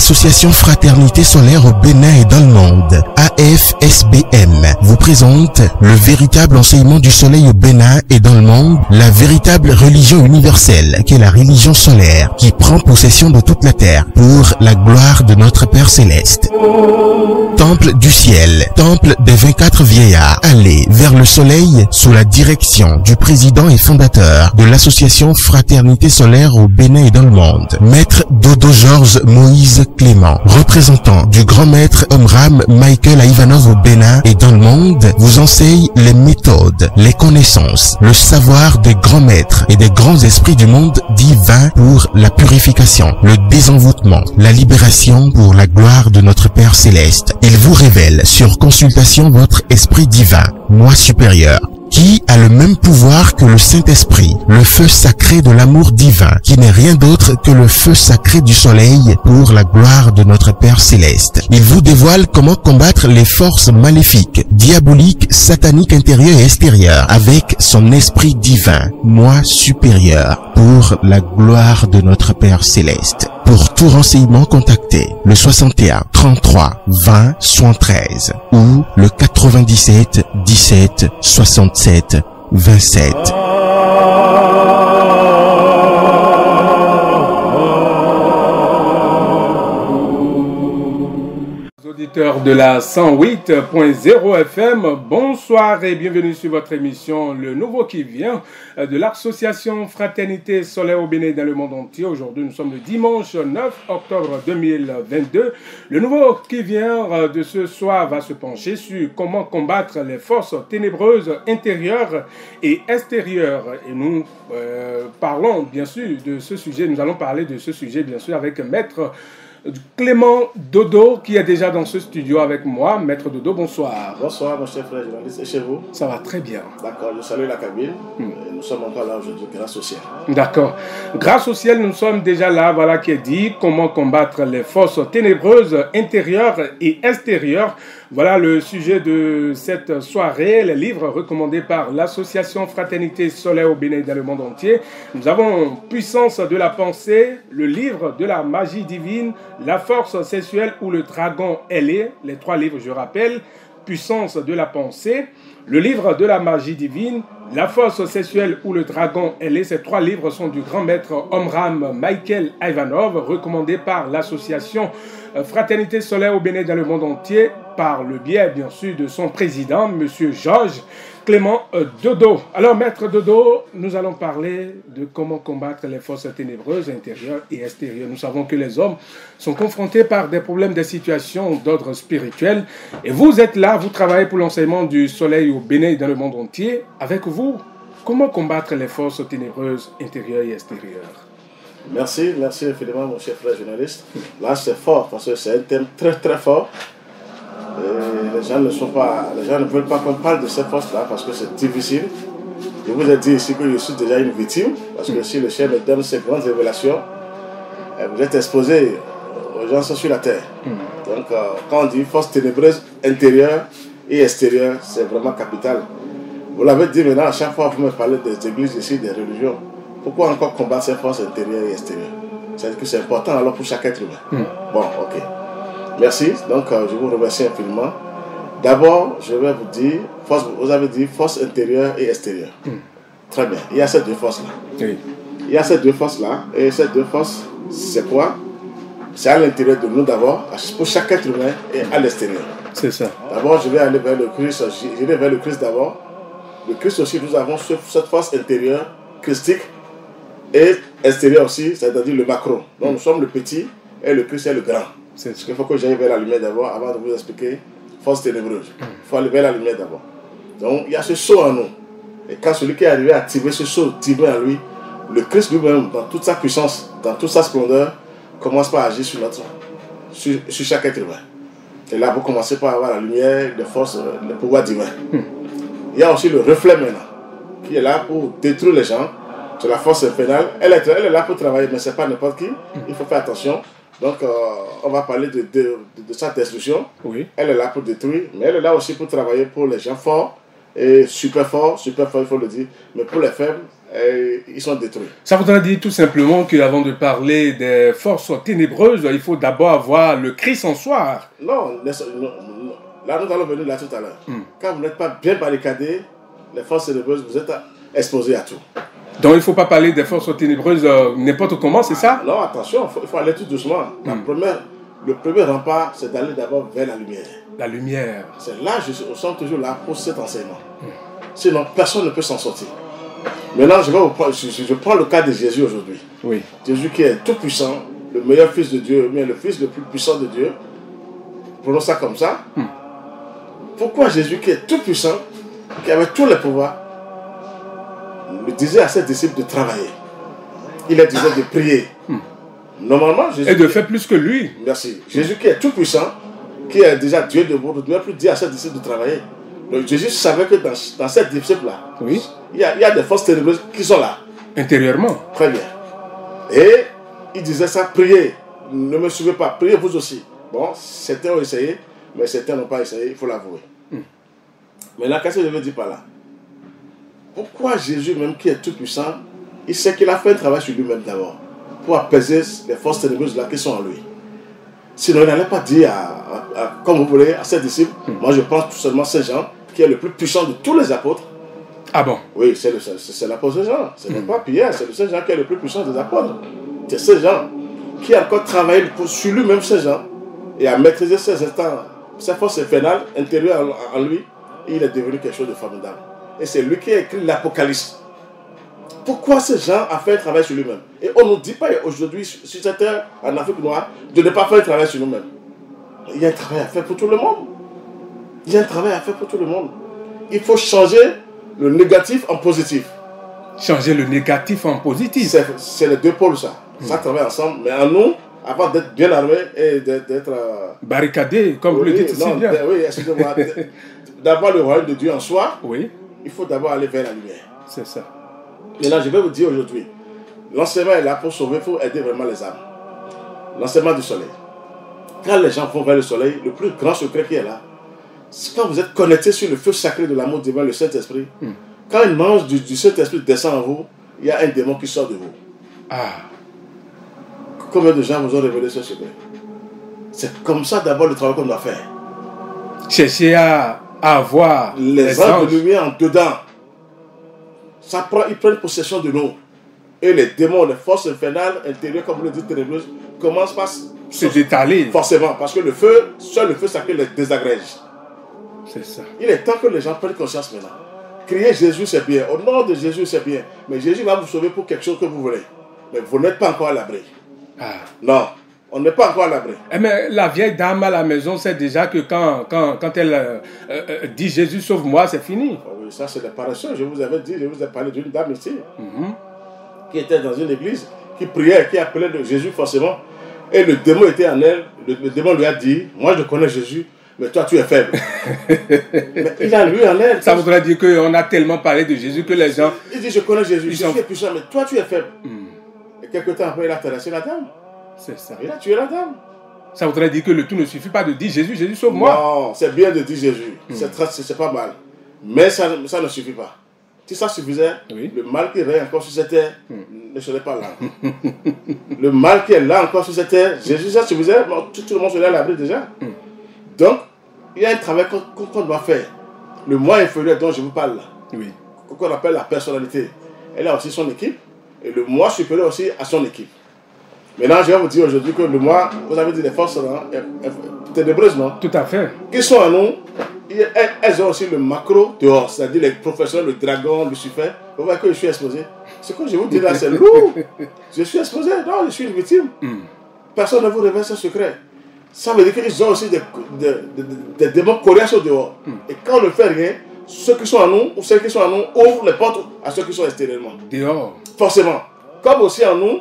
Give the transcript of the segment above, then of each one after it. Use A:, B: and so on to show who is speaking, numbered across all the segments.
A: L'association Fraternité Solaire au Bénin et dans le monde, AFSBM, vous présente le véritable enseignement du soleil au Bénin et dans le monde, la véritable religion universelle qui est la religion solaire qui prend possession de toute la terre pour la gloire de notre Père Céleste. Temple du ciel, temple des 24 vieillards, allez vers le soleil sous la direction du président et fondateur de l'association Fraternité Solaire au Bénin et dans le monde, Maître Dodo Georges Moïse Clément, représentant du grand maître Omram Michael Ivanov au Bénin et dans le monde, vous enseigne les méthodes, les connaissances, le savoir des grands maîtres et des grands esprits du monde divin pour la purification, le désenvoûtement, la libération pour la gloire de notre Père Céleste. Il vous révèle sur consultation votre esprit divin, moi supérieur, qui a le même pouvoir que le Saint-Esprit, le feu sacré de l'amour divin, qui n'est rien d'autre que le feu sacré du soleil pour la gloire de notre Père Céleste. Il vous dévoile comment combattre les forces maléfiques, diaboliques, sataniques intérieures et extérieures avec son esprit divin, moi supérieur, pour la gloire de notre Père Céleste. Pour tout renseignement, contactez le 61 33 20 73 ou le 97 17 67 27.
B: Auditeurs de la 108.0 FM, bonsoir et bienvenue sur votre émission Le Nouveau qui vient de l'association Fraternité Solaire au Bénin dans le monde entier. Aujourd'hui, nous sommes le dimanche 9 octobre 2022. Le Nouveau qui vient de ce soir va se pencher sur comment combattre les forces ténébreuses intérieures et extérieures. Et nous parlons bien sûr de ce sujet, nous allons parler de ce sujet bien sûr avec Maître Clément Dodo qui est déjà dans ce studio avec moi. Maître Dodo, bonsoir.
C: Bonsoir mon cher frère journaliste, et chez vous?
B: Ça va très bien.
C: D'accord, je salue la cabine. Nous sommes encore là aujourd'hui grâce au ciel.
B: D'accord. Grâce au ciel, nous sommes déjà là, voilà qui est dit, comment combattre les forces ténébreuses intérieures et extérieures. Voilà le sujet de cette soirée, les livres recommandés par l'association Fraternité Solaire au Bénin et dans le monde entier. Nous avons Puissance de la pensée, le livre de la magie divine, la force sexuelle ou le dragon ailé, les trois livres je rappelle, Puissance de la pensée, le livre de la magie divine, la force sexuelle ou le dragon ailé. Ces trois livres sont du grand maître Omram Michael Ivanov, recommandés par l'association Fraternité Solaire au Bénin dans le monde entier, par le biais bien sûr de son président, Monsieur Georges Clément Dodo. Alors Maître Dodo, nous allons parler de comment combattre les forces ténébreuses intérieures et extérieures. Nous savons que les hommes sont confrontés par des problèmes, des situations d'ordre spirituel. Et vous êtes là, vous travaillez pour l'enseignement du soleil au Bénin et dans le monde entier. Avec vous, comment combattre les forces ténébreuses intérieures et extérieures?
C: Merci infiniment mon cher frère journaliste. Là c'est fort parce que c'est un thème très très fort. Et les gens ne veulent pas qu'on parle de ces forces-là parce que c'est difficile. Je vous ai dit ici que je suis déjà une victime parce que si le ciel me donne ces grandes révélations, vous êtes exposé aux gens sur la terre. Donc quand on dit force ténébreuse intérieure et extérieure, c'est vraiment capital. Vous l'avez dit maintenant, à chaque fois vous me parlez des églises ici, des religions. Pourquoi encore combattre ces forces intérieures et extérieures? C'est que c'est important alors pour chaque être humain. Bon, ok. Merci, donc je vous remercie infiniment. D'abord, je vais vous dire, vous avez dit force intérieure et extérieure. Très bien, il y a ces deux forces-là.
B: Oui.
C: Il y a ces deux forces-là, et ces deux forces, c'est quoi? C'est à l'intérieur de nous d'abord, pour chaque être humain, et à l'extérieur.
B: C'est ça.
C: D'abord, je vais aller vers le Christ, j'irai vers le Christ d'abord. Le Christ aussi, nous avons cette force intérieure, christique, et extérieure aussi, c'est-à-dire le macro. Donc nous sommes le petit, et le Christ est le grand. Parce qu'il faut que j'aille vers la lumière d'abord avant de vous expliquer force ténébreuse. Il faut aller vers la lumière d'abord. Donc il y a ce saut en nous. Et quand celui qui est arrivé à activer ce saut divin en lui, le Christ lui-même, dans toute sa puissance, dans toute sa splendeur, commence par agir sur chaque être humain. Et là, vous commencez par avoir la lumière, les forces, le pouvoir divin. Il y a aussi le reflet maintenant, qui est là pour détruire les gens. C'est la force infernale. Elle est là pour travailler, mais ce n'est pas n'importe qui. Il faut faire attention. Donc, on va parler de sa destruction. Oui. Elle est là pour détruire, mais elle est là aussi pour travailler pour les gens forts, et super forts, il faut le dire. Mais pour les faibles, ils sont détruits.
B: Ça voudrait dire tout simplement qu'avant de parler des forces ténébreuses, il faut d'abord avoir le Christ en soi.
C: Non, là nous allons venir là tout à l'heure. Quand vous n'êtes pas bien barricadé, les forces ténébreuses, vous êtes exposés à tout.
B: Donc il ne faut pas parler des forces ténébreuses n'importe comment, c'est ça?
C: Non, attention, il faut aller tout doucement. Le premier rempart, c'est d'aller d'abord vers la lumière.
B: La lumière.
C: C'est là que je sens toujours là pour cet enseignement. Sinon, personne ne peut s'en sortir. Maintenant, je prends le cas de Jésus aujourd'hui.
B: Oui.
C: Jésus qui est tout puissant, le meilleur fils de Dieu, mais le fils le plus puissant de Dieu. Prenons ça comme ça. Pourquoi Jésus qui est tout puissant, qui avait tous les pouvoirs, lui disait à ses disciples de travailler? Il leur disait de prier. Normalement, Jésus...
B: Et de faire plus que lui.
C: Merci. Jésus qui est tout puissant, qui est déjà Dieu de vous, ne doit plus dire à ses disciples de travailler. Donc Jésus savait que dans ces disciples-là,
B: oui,
C: il y a des forces ténébreuses qui sont là.
B: Intérieurement.
C: Très bien. Et il disait ça, priez. Ne me suivez pas, priez vous aussi. Bon, certains ont essayé, mais certains n'ont pas essayé, il faut l'avouer. Mais là, qu'est-ce que je veux dire par là? Pourquoi Jésus, même qui est tout puissant, il sait qu'il a fait un travail sur lui-même d'abord, pour apaiser les forces ténébreuses là qui sont en lui. Sinon, il n'allait pas dire, comme vous voulez, à ses disciples, moi je pense tout seulement Saint Jean, qui est le plus puissant de tous les apôtres.
B: Ah bon?
C: Oui, c'est l'apôtre Jean, ce n'est pas Pierre, c'est le Saint Jean qui est le plus puissant des apôtres. C'est Saint Jean qui a encore travaillé sur lui-même, Saint Jean, et a maîtrisé ses instants, sa force infernale intérieure en lui, et il est devenu quelque chose de formidable. Et c'est lui qui a écrit l'Apocalypse. Pourquoi ce Jean a fait un travail sur lui-même? Et on ne nous dit pas aujourd'hui, sur cette terre, en Afrique noire, de ne pas faire un travail sur nous-mêmes. Il y a un travail à faire pour tout le monde. Il y a un travail à faire pour tout le monde. Il faut changer le négatif en positif.
B: Changer le négatif en positif.
C: C'est les deux pôles, ça. Ça travaille ensemble. Mais en nous, avant d'être bien armés et d'être...
B: barricadés, comme vous le dites si bien.
C: Oui, excusez-moi. D'avoir le royaume de Dieu en soi,
B: oui,
C: il faut d'abord aller vers la lumière.
B: C'est ça.
C: Maintenant, je vais vous dire aujourd'hui, l'enseignement est là pour sauver, pour aider vraiment les âmes. L'enseignement du soleil. Quand les gens vont vers le soleil, le plus grand secret qui est là, c'est quand vous êtes connecté sur le feu sacré de l'amour divin, le Saint-Esprit. Quand une manche du Saint-Esprit descend en vous, il y a un démon qui sort de vous.
B: Ah.
C: Combien de gens vous ont révélé ce secret? C'est comme ça d'abord le travail qu'on doit faire.
B: Chercher à avoir
C: les anges de lumière en dedans. Ils prennent possession de nous. Et les démons, les forces infernales, intérieures, comme vous le dites, ténébreuses, commencent par
B: se détaler.
C: Forcément, parce que le feu, seul le feu sacré les désagrège.
B: C'est ça.
C: Il est temps que les gens prennent conscience maintenant. Crier Jésus, c'est bien. Au nom de Jésus, c'est bien. Mais Jésus va vous sauver pour quelque chose que vous voulez. Mais vous n'êtes pas encore à l'abri.
B: Ah.
C: Non, on n'est pas encore à l'abri.
B: Mais la vieille dame à la maison sait déjà que quand elle dit Jésus sauve-moi, c'est fini.
C: Oh oui, ça c'est des paresseux. Je vous avais dit, je vous ai parlé d'une dame ici, qui était dans une église, qui priait, qui appelait de Jésus forcément. Et le démon était en elle. Le démon lui a dit, moi je connais Jésus, mais toi tu es faible. Mais il a lui en elle.
B: Ça voudrait dire qu'on a tellement parlé de Jésus que les gens...
C: Il dit, je connais Jésus, Jésus est puissant, mais toi tu es faible. Et quelques temps après, il a terrassé la dame.
B: C'est ça.
C: Il a tué la dame.
B: Ça voudrait dire que le tout ne suffit pas de dire Jésus, Jésus sauve-moi.
C: Non, c'est bien de dire Jésus. C'est pas mal. Mais ça ne suffit pas. Si ça suffisait, le mal qui règne encore sur cette terre ne serait pas là. Le mal qui est là encore sur cette terre, Jésus, ça suffisait, tout le monde serait à l'abri déjà. Donc, il y a un travail qu'on doit faire. Le moi inférieur dont je vous parle là, qu'on appelle la personnalité, elle a aussi son équipe, et le moi supérieur aussi a son équipe. Maintenant, je vais vous dire aujourd'hui que le moi, vous avez dit les forces ténébreuses, non?
B: Tout à fait.
C: Qui sont à nous, elles ont aussi le macro dehors, c'est-à-dire les professeurs, le dragon, Lucifer. Vous voyez que je suis exposé. Ce que je vous dis là, c'est lourd. Je suis exposé, non, je suis une victime. Personne ne vous révèle ce secret. Ça veut dire qu'ils ont aussi des démons coriaces au dehors. Et quand on ne fait rien, ceux qui sont à nous, ou celles qui sont à nous, ouvrent les portes à ceux qui sont extérieurement.
B: Dehors.
C: Forcément. Comme aussi en nous,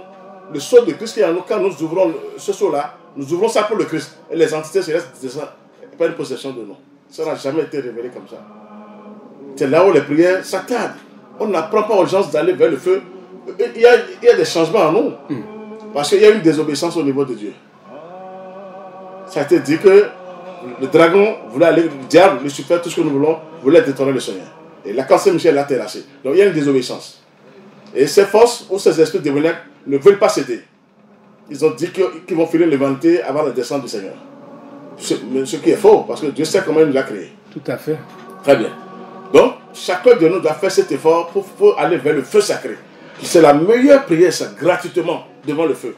C: le sceau de Christ qui est en nous, quand nous ouvrons ce sceau-là, nous ouvrons ça pour le Christ. Et les entités célestes prennent possession de nous. Ça n'a jamais été révélé comme ça. C'est là où les prières s'attardent. On n'apprend pas aux gens d'aller vers le feu. Il y a des changements en nous. Parce qu'il y a une désobéissance au niveau de Dieu. Ça a été dit que le dragon voulait aller, le diable, Lucifer, tout ce que nous voulons, voulait détourner le Seigneur. Et là, quand Saint Michel l'a terrassé. Donc il y a une désobéissance. Et ces forces ou ces esprits démoniaques ne veulent pas céder. Ils ont dit qu'ils vont finir l'humanité avant la descente du Seigneur. Ce qui est faux, parce que Dieu sait comment il nous a créés.
B: Tout à fait.
C: Très bien. Donc, chacun de nous doit faire cet effort pour aller vers le feu sacré. C'est la meilleure prière, ça, gratuitement, devant le feu.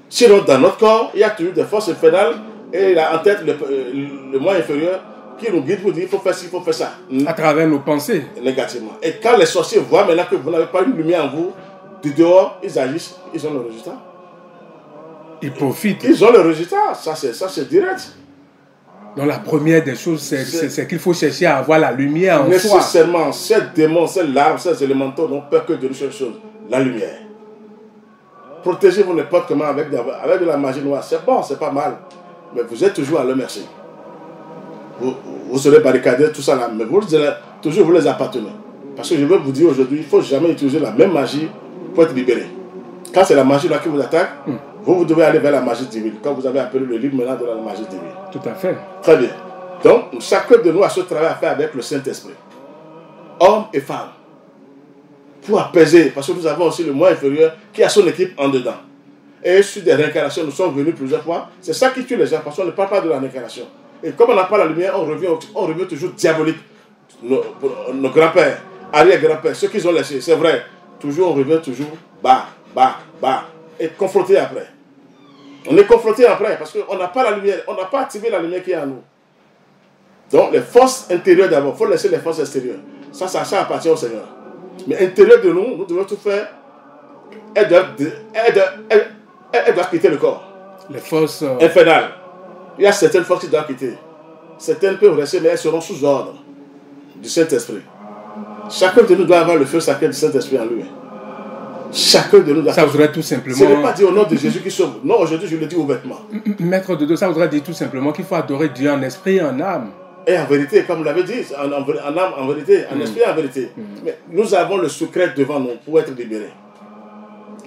C: Sinon, dans notre corps, il y a toujours des forces infernales et il a en tête le moi inférieur qui nous guide pour dire il faut faire ci, il faut faire ça.
B: À travers nos pensées.
C: Négativement. Et quand les sorciers voient maintenant que vous n'avez pas une lumière en vous, du dehors, ils agissent, ils ont le résultat.
B: Ils profitent.
C: Ils ont le résultat, ça c'est direct.
B: Donc la première des choses, c'est qu'il faut chercher à avoir la lumière en soi.
C: Nécessairement, ces démons, ces larves, ces élémentaux n'ont peur que d'une seule chose, la lumière. Protégez-vous n'importe comment avec de la magie noire. C'est bon, c'est pas mal. Mais vous êtes toujours à leur merci. Vous serez barricadés, tout ça là. Mais vous les appartenez. Parce que je veux vous dire aujourd'hui, il ne faut jamais utiliser la même magie pour être libéré. Quand c'est la magie là qui vous attaque, vous devez aller vers la magie divine. Quand vous avez appelé le livre maintenant de la magie divine.
B: Tout à fait.
C: Très bien. Donc, chacun de nous a ce travail à faire avec le Saint-Esprit. Hommes et femmes. Pour apaiser, parce que nous avons aussi le moi inférieur qui a son équipe en dedans. Et sur des réincarnations, nous sommes venus plusieurs fois. C'est ça qui tue les gens, parce qu'on ne parle pas de la réincarnation. Et comme on n'a pas la lumière, on revient toujours diabolique. Nos grands-pères, arrière-grands-pères, ceux qu'ils ont laissés, c'est vrai. Toujours, on revient toujours bas, bas, bas. Et confronté après. On est confronté après, parce qu'on n'a pas la lumière, on n'a pas activé la lumière qui est en nous. Donc, les forces intérieures d'abord, il faut laisser les forces extérieures. Ça appartient au Seigneur. Mais intérieur de nous, nous devons tout faire. Elle doit quitter le corps.
B: Les forces
C: infernales. Il y a certaines forces qui doivent quitter. Certaines peuvent rester, mais elles seront sous ordre du Saint-Esprit. Chacun de nous doit avoir le feu sacré du Saint-Esprit en lui. Chacun de nous doit.
B: Ça voudrait tout simplement.
C: Ce n'est pas dire au nom de Jésus qui sauve. Non, aujourd'hui, je le dis ouvertement.
B: Maître de Dieu, ça voudrait dire tout simplement qu'il faut adorer Dieu en esprit et en âme.
C: Et en vérité, comme vous l'avez dit, en âme, en vérité, en esprit, en vérité. Mais nous avons le secret devant nous pour être libérés.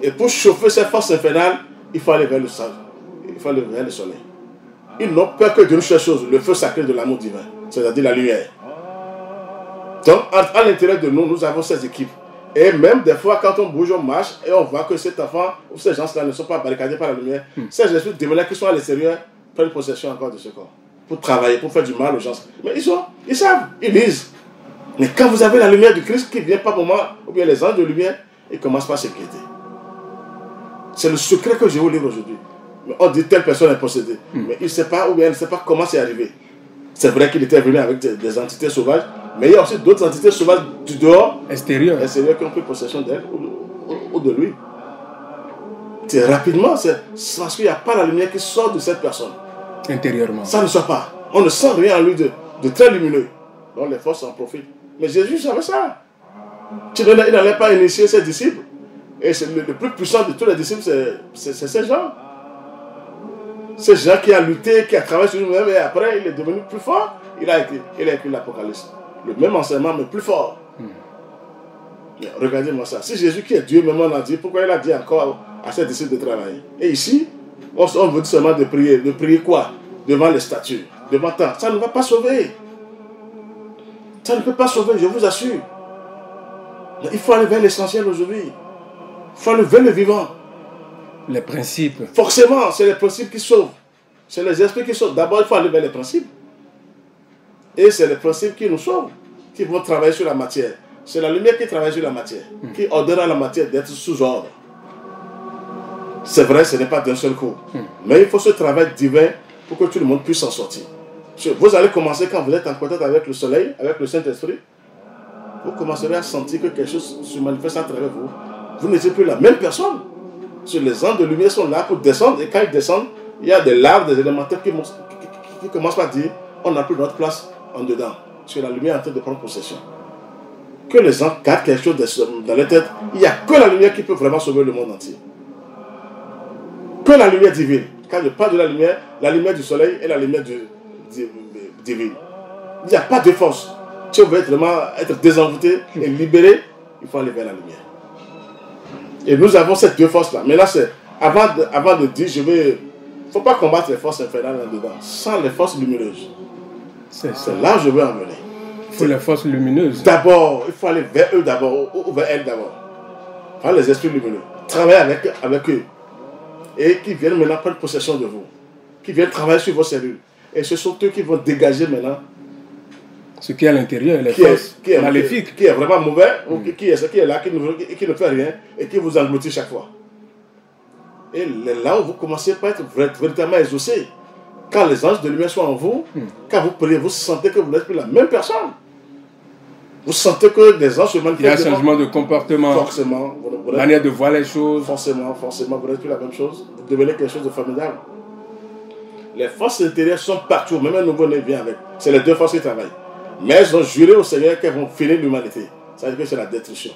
C: Et pour chauffer cette force infernale, il faut aller vers le soleil. Il faut aller vers le soleil. Ils n'ont peur que d'une seule chose, le feu sacré de l'amour divin, c'est-à-dire la lumière. Donc, à l'intérieur de nous, nous avons ces équipes. Et même des fois, quand on bouge, on marche, et on voit que cet enfant ou ces gens-là ne sont pas barricadés par la lumière, ces esprits démoniaques qui sont à l'extérieur prennent possession encore de ce corps. Pour travailler, pour faire du mal aux gens. Mais ils savent, ils lisent. Mais quand vous avez la lumière du Christ qui vient par moment, ou bien les anges de lumière, ils commencent par s'inquiéter. C'est le secret que je vous livre aujourd'hui. On dit telle personne est possédée. Mais il ne sait pas, ou bien il ne sait pas comment c'est arrivé. C'est vrai qu'il était venu avec des entités sauvages, mais il y a aussi d'autres entités sauvages du dehors, extérieur qui ont pris possession d'elle ou de lui. C'est rapidement, c'est parce qu'il n'y a pas la lumière qui sort de cette personne.
B: Intérieurement.
C: Ça ne sort pas. On ne sent rien en lui de très lumineux. Donc les forces en profitent. Mais Jésus savait ça. Il n'allait pas initier ses disciples. Et le plus puissant de tous les disciples, c'est ces gens. Ces gens qui a lutté, qui a travaillé sur lui-même, et après il est devenu plus fort. Il a écrit l'Apocalypse. Le même enseignement, mais plus fort. Regardez-moi ça. Si Jésus qui est Dieu, même on a dit, pourquoi il a dit encore à ses disciples de travailler? Et ici, on veut seulement de prier. De prier quoi? Devant les statues, devant tant. Ça ne va pas sauver. Ça ne peut pas sauver, je vous assure. Mais il faut aller vers l'essentiel aujourd'hui. Il faut aller vers le vivant.
B: Les principes.
C: Forcément, c'est les principes qui sauvent. C'est les esprits qui sauvent. D'abord, il faut aller vers les principes. Et c'est les principes qui nous sauvent, qui vont travailler sur la matière. C'est la lumière qui travaille sur la matière, qui ordonne à la matière d'être sous ordre. C'est vrai, ce n'est pas d'un seul coup. Mais il faut ce travail divin pour que tout le monde puisse s'en sortir. Vous allez commencer quand vous êtes en contact avec le soleil, avec le Saint-Esprit. Vous commencerez à sentir que quelque chose se manifeste à travers vous. Vous n'êtes plus la même personne. Les anges de lumière sont là pour descendre. Et quand ils descendent, il y a des larves, des élémentaires qui commencent par dire on n'a plus notre place en dedans. Parce que la lumière est en train de prendre possession. Que les gens gardent quelque chose dans leur tête. Il n'y a que la lumière qui peut vraiment sauver le monde entier. Que la lumière divine. Quand je parle de la lumière du soleil et la lumière divine. Il n'y a pas de force. Si on veut vraiment être désenvoûté et libéré, il faut aller vers la lumière. Et nous avons ces deux forces-là. Mais là, c'est avant de dire, il ne faut pas combattre les forces infernales là-dedans, sans les forces lumineuses. C'est là où je veux en venir.
B: Il faut les forces lumineuses.
C: D'abord, il faut aller vers eux d'abord, ou vers elles d'abord. par les esprits lumineux, travaillez avec eux, et qui viennent maintenant prendre possession de vous, qui viennent travailler sur vos cellules. Et ce sont eux qui vont dégager maintenant
B: ce qui est à l'intérieur, les forces maléfiques.
C: Qui est vraiment mauvais, ou qui est là, qui ne fait rien, et qui vous engloutit chaque fois. Et là où vous commencez à être véritablement exaucé, quand les anges de lumière sont en vous, quand vous priez, vous sentez que vous n'êtes plus la même personne. Vous sentez que les anges se manifestent.
B: Il y a un changement de comportement,
C: forcément,
B: manière de voir les choses.
C: Forcément, vous n'êtes plus la même chose. Vous devenez quelque chose de formidable. Les forces intérieures sont partout, même un nouveau-né vient avec. C'est les deux forces qui travaillent. Mais elles ont juré au Seigneur qu'elles vont finir l'humanité. Ça veut dire que c'est la destruction.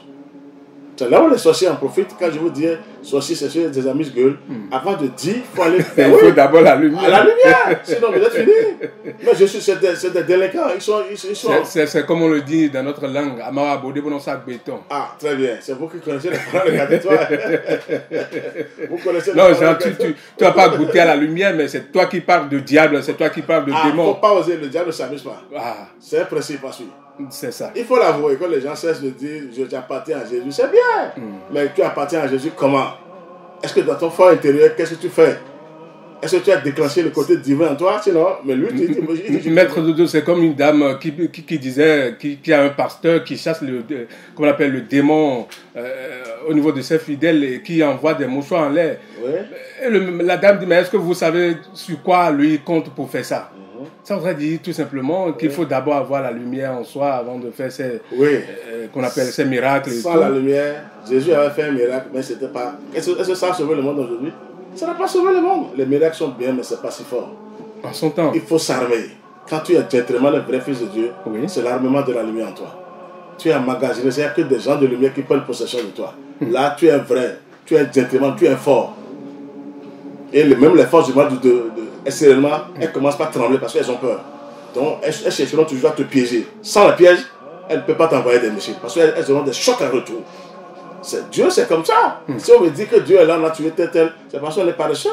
C: C'est là où les sorciers en profitent. Quand je vous dis sorciers, c'est des amis gueules. Avant de dire, il faut aller faire.
B: Il faut d'abord la lumière.
C: La lumière. Sinon, vous êtes fini. Mais je suis, c'est des délinquants. Ils sont...
B: C'est comme on le dit dans notre langue. Amara Bodé, bon sac béton.
C: Ah, très bien. C'est vous qui connaissez les paroles de toi. Vous connaissez
B: non, Jean, tu n'as pas goûté à la lumière, mais c'est toi qui parles de diable, c'est toi qui parles de démon.
C: Il ne faut pas oser. Le diable ne s'amuse pas.
B: Ah.
C: C'est un principe à suivre.
B: C'est ça.
C: Il faut l'avouer, quand les gens cessent de dire je t'appartiens à Jésus, c'est bien. Mais tu appartiens à Jésus comment? Est-ce que dans ton fort intérieur, qu'est-ce que tu fais? Est-ce que tu as déclenché le côté divin en toi? Sinon, mais lui, il dit
B: Maître Dodo, c'est comme une dame qui disait, qui a un pasteur qui chasse comment on appelle, le démon au niveau de ses fidèles et qui envoie des mouchoirs en l'air.
C: Ouais.
B: Et la dame dit, mais est-ce que vous savez sur quoi lui compte pour faire ça? Ça voudrait dire tout simplement qu'il faut d'abord avoir la lumière en soi avant de faire ces, qu'on appelle ces miracles.
C: Sans la lumière, Jésus avait fait un miracle, mais c'était pas... Est-ce que ça a sauvé le monde aujourd'hui? Ça n'a pas sauvé le monde. Les miracles sont bien, mais ce n'est pas si fort.
B: En son temps.
C: Il faut s'armer. Quand tu es gentleman, le vrai fils de Dieu, c'est l'armement de la lumière en toi. Tu es emmagasiné, c'est que des gens de lumière qui prennent possession de toi. Là, tu es vrai, tu es gentleman, tu es fort. Et même les forces du mal, extérieurement, elles commencent par trembler parce qu'elles ont peur. Donc, elles chercheront toujours à te piéger. Sans le piège, elles ne peuvent pas t'envoyer des missiles parce qu'elles auront des chocs à retour. Dieu, c'est comme ça. Si on me dit que Dieu est là, on a tué tel, c'est parce qu'on est paresseux.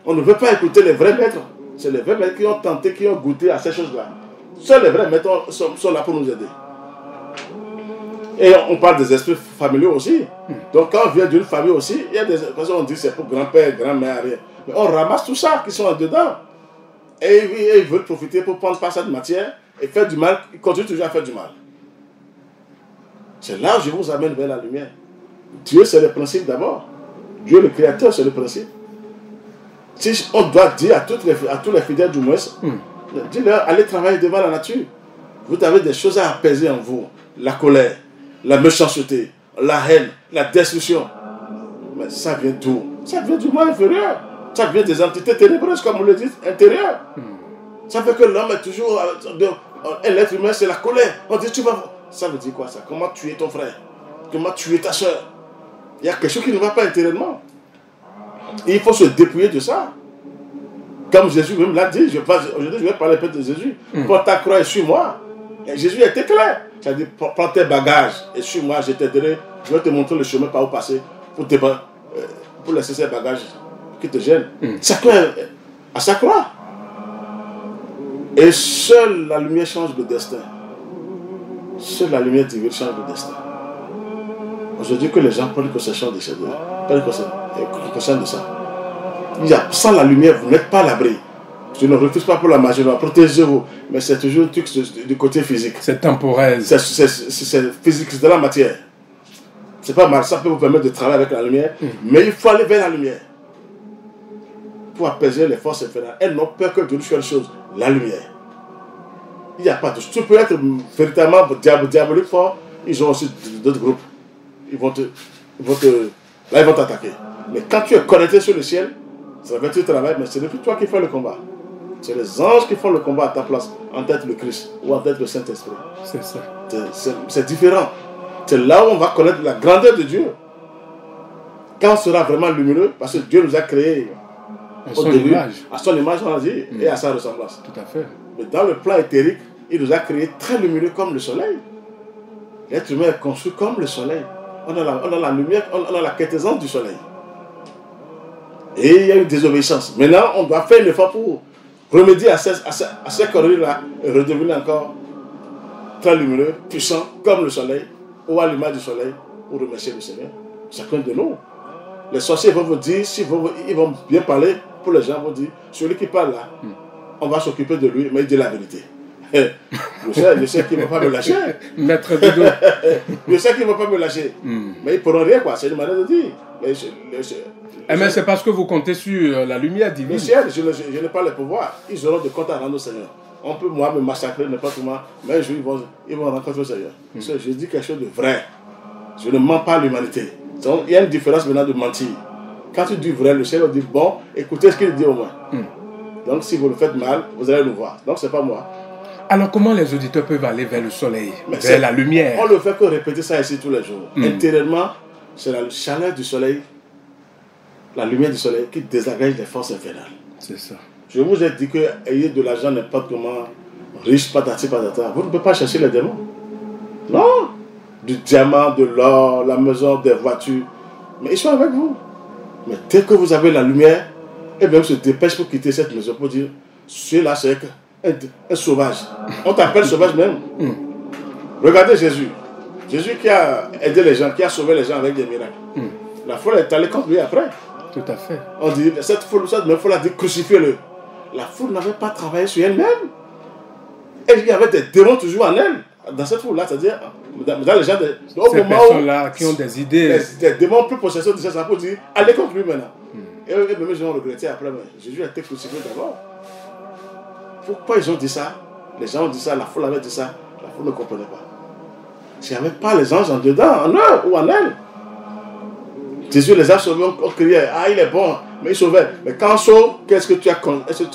C: On ne veut pas écouter les vrais maîtres. C'est les vrais maîtres qui ont tenté, qui ont goûté à ces choses-là. Seuls les vrais maîtres sont là pour nous aider. Et on parle des esprits familiaux aussi. Donc quand on vient d'une famille aussi, il y a des personnes on dit c'est pour grand-père, grand-mère, rien. Mais on ramasse tout ça qui sont en dedans. Et ils veulent profiter pour prendre par cette matière et faire du mal. Ils continuent toujours à faire du mal. C'est là où je vous amène vers la lumière. Dieu, c'est le principe d'abord. Dieu, le créateur, c'est le principe. Si on doit dire à tous les fidèles du moins, dis-leur, allez travailler devant la nature. Vous avez des choses à apaiser en vous. La colère, la méchanceté, la haine, la destruction. Mais ça vient d'où? Ça vient du monde inférieur. Ça vient des entités ténébreuses, comme on le dit, intérieures. Ça fait que l'homme est toujours... l'être humain, c'est la colère. On dit, tu vas... Ça veut dire quoi ça? Comment tuer ton frère? Comment tuer ta soeur? Il y a quelque chose qui ne va pas intérieurement. Et il faut se dépouiller de ça. Comme Jésus même l'a dit, aujourd'hui je vais parler peut-être de Jésus. Prends ta croix et suis-moi. Et Jésus était clair. Il a dit, prends tes bagages et suis-moi, je t'aiderai. Je vais te montrer le chemin par où passer pour laisser ces bagages qui te gênent. Chacun à sa croix. Et seule la lumière change de destin. Seule la lumière divine change de destin. Aujourd'hui, que les gens prennent possession de ces deux. Prennent possession de ça. Sans la lumière, vous n'êtes pas à l'abri. Je ne refuse pas pour la magie, protégez-vous. Mais c'est toujours un truc du côté physique.
B: C'est temporel.
C: C'est physique, c'est de la matière. C'est pas mal, ça peut vous permettre de travailler avec la lumière. Mais il faut aller vers la lumière. Pour apaiser les forces infernales. Elles n'ont peur que d'une seule chose, la lumière. Il n'y a pas de... Tu peux être véritablement diabolique fort, ils ont aussi d'autres groupes. Ils vont t'attaquer. Mais quand tu es connecté sur le ciel, ça va être du travail, mais ce n'est plus toi qui fais le combat. C'est les anges qui font le combat à ta place, en tête le Christ ou en tête le Saint-Esprit.
B: C'est ça.
C: C'est différent. C'est là où on va connaître la grandeur de Dieu. Quand on sera vraiment lumineux, parce que Dieu nous a créés
B: à son image.
C: À son image, on a dit, et à sa ressemblance.
B: Tout à fait.
C: Mais dans le plan éthérique, il nous a créés très lumineux comme le soleil. L'être humain est conçu comme le soleil. On a la lumière, on a la quintessence du soleil. Et il y a une désobéissance. Maintenant, on doit faire un effort pour remédier à ces conneries-là et redevenir encore très lumineux, puissant, comme le soleil, ou à l'image du soleil, ou remercier le Seigneur. Chacun de nous. Les sorciers vont vous dire, ils vont bien parler, pour les gens vont dire, celui qui parle là, on va s'occuper de lui, mais il dit la vérité. Je sais qu'il ne va pas me lâcher.
B: Maître Bido.
C: Je sais qu'il ne va pas me lâcher. Mais ils ne pourront rien, quoi. C'est une manière de dire.
B: Mais c'est parce que vous comptez sur la lumière divine.
C: Le ciel, je n'ai pas le pouvoir. Ils auront des comptes à rendre au Seigneur. On peut, moi, me massacrer n'importe comment, mais un jour, ils vont rencontrer le Seigneur. Je dis quelque chose de vrai. Je ne mens pas à l'humanité. Donc, il y a une différence maintenant de mentir. Quand tu dis vrai, le Seigneur dit bon, écoutez ce qu'il dit au moins. Donc, si vous le faites mal, vous allez nous voir. Donc, ce n'est pas moi.
B: Alors, comment les auditeurs peuvent aller vers le soleil, vers la lumière?
C: On ne fait que répéter ça ici tous les jours. Intérieurement, c'est la chaleur du soleil, la lumière du soleil qui désagrège les forces infernales.
B: C'est ça.
C: Je vous ai dit que ayez de l'argent n'importe comment, riche, patati patata. Vous ne pouvez pas chercher les démons. Non. Du diamant, de l'or, la maison, des voitures. Mais ils sont avec vous. Mais dès que vous avez la lumière, et bien on se dépêche pour quitter cette maison pour dire, celui-là c'est un sauvage. On t'appelle sauvage même. Regardez Jésus. Jésus qui a aidé les gens, qui a sauvé les gens avec des miracles. La foule est allée contre lui après.
B: Tout à fait.
C: On dit, cette foule a dit crucifiez-le. La foule n'avait pas travaillé sur elle-même. Et il y avait des démons toujours en elle. Dans cette foule-là, c'est-à-dire, dans les gens,
B: ces personnes-là qui ont des idées.
C: Des démons plus possesseurs de ça pour dire, allez contre lui maintenant. Et eux, même ils ont regretté après, mais Jésus a été crucifié d'abord. Pourquoi ils ont dit ça? Les gens ont dit ça, la foule avait dit ça, la foule ne comprenait pas. S'il n'y avait pas les anges en dedans, en eux ou en elle. Jésus les a sauvés, on criait, ah il est bon, mais il sauvait. Mais quand on sauve, est-ce que tu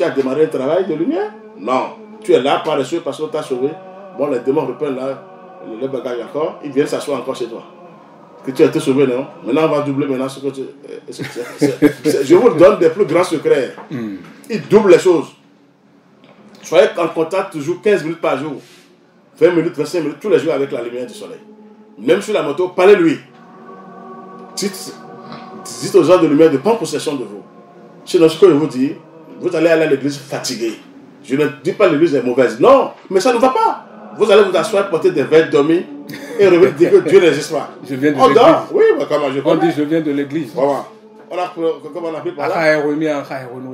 C: as démarré un travail de lumière? Non. Tu es là paresseux parce qu'on t'a sauvé. Bon, les démons reprennent là, le bagage encore, ils viennent s'asseoir encore chez toi. Que tu as été sauvé, non? Maintenant, on va doubler maintenant ce que tu... Je vous donne des plus grands secrets. Ils doublent les choses. Soyez en contact toujours 15 minutes par jour. 20 minutes, 25 minutes, tous les jours avec la lumière du soleil. Même sur la moto, parlez-lui. Dites aux gens de lumière de prendre possession de vous. Sinon, ce que je vous dis, vous allez aller à l'église fatigué. Je ne dis pas que l'église est mauvaise. Non, mais ça ne va pas. Vous allez vous asseoir, porter des verres, dormir et revenir dire que Dieu n'existe pas.
B: Je viens de
C: on
B: l'église.
C: dort. Oui, mais comment je
B: On dit je viens de l'église.
C: Voilà. Comment on appelle par là?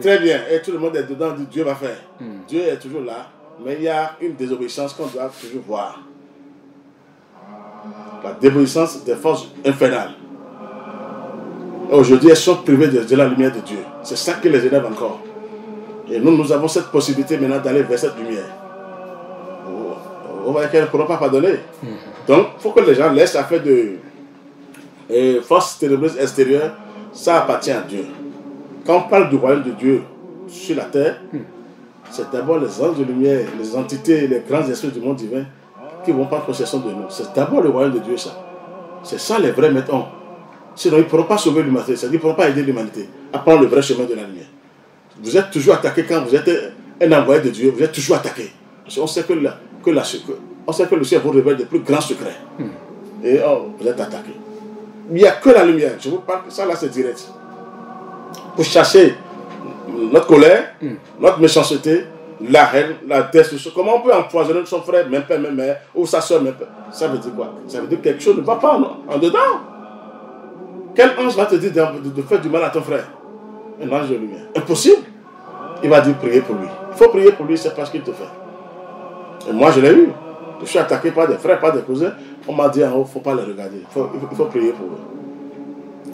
C: Très bien. Et tout le monde est dedans, dit Dieu va faire. Dieu est toujours là. Mais il y a une désobéissance qu'on doit toujours voir. La désobéissance des forces infernales. Aujourd'hui, elles sont privées de la lumière de Dieu. C'est ça qui les énerve encore. Et nous avons cette possibilité maintenant d'aller vers cette lumière. On va qu'elles ne pourront pas pardonner. Donc, il faut que les gens laissent l'affaire de forces ténébreuses extérieures. Ça appartient à Dieu. Quand on parle du royaume de Dieu sur la terre, c'est d'abord les anges de lumière, les entités, les grands esprits du monde divin qui vont prendre possession de nous. C'est d'abord le royaume de Dieu, ça. C'est ça les vrais maîtres. Sinon, ils ne pourront pas sauver l'humanité. C'est-à-dire, ils ne pourront pas aider l'humanité à prendre le vrai chemin de la lumière. Vous êtes toujours attaqué quand vous êtes un envoyé de Dieu. Vous êtes toujours attaqué. Parce qu'on sait que le ciel vous révèle des plus grands secrets. Et vous êtes attaqué. Il n'y a que la lumière. Je vous parle, ça là c'est direct. Pour chasser notre colère, notre méchanceté, la haine, la destruction. Comment on peut empoisonner son frère, même père, même mère, ou sa soeur, même père? Ça veut dire quoi? Ça veut dire que quelque chose ne va pas en dedans. Quel ange va te dire de faire du mal à ton frère? Un ange de lumière. Impossible. Il va dire prier pour lui. Il faut prier pour lui, c'est pas ce qu'il te fait. Et moi je l'ai eu. Je suis attaqué par des frères, par des cousins. On m'a dit en haut, il ne faut pas les regarder. Il faut prier pour eux.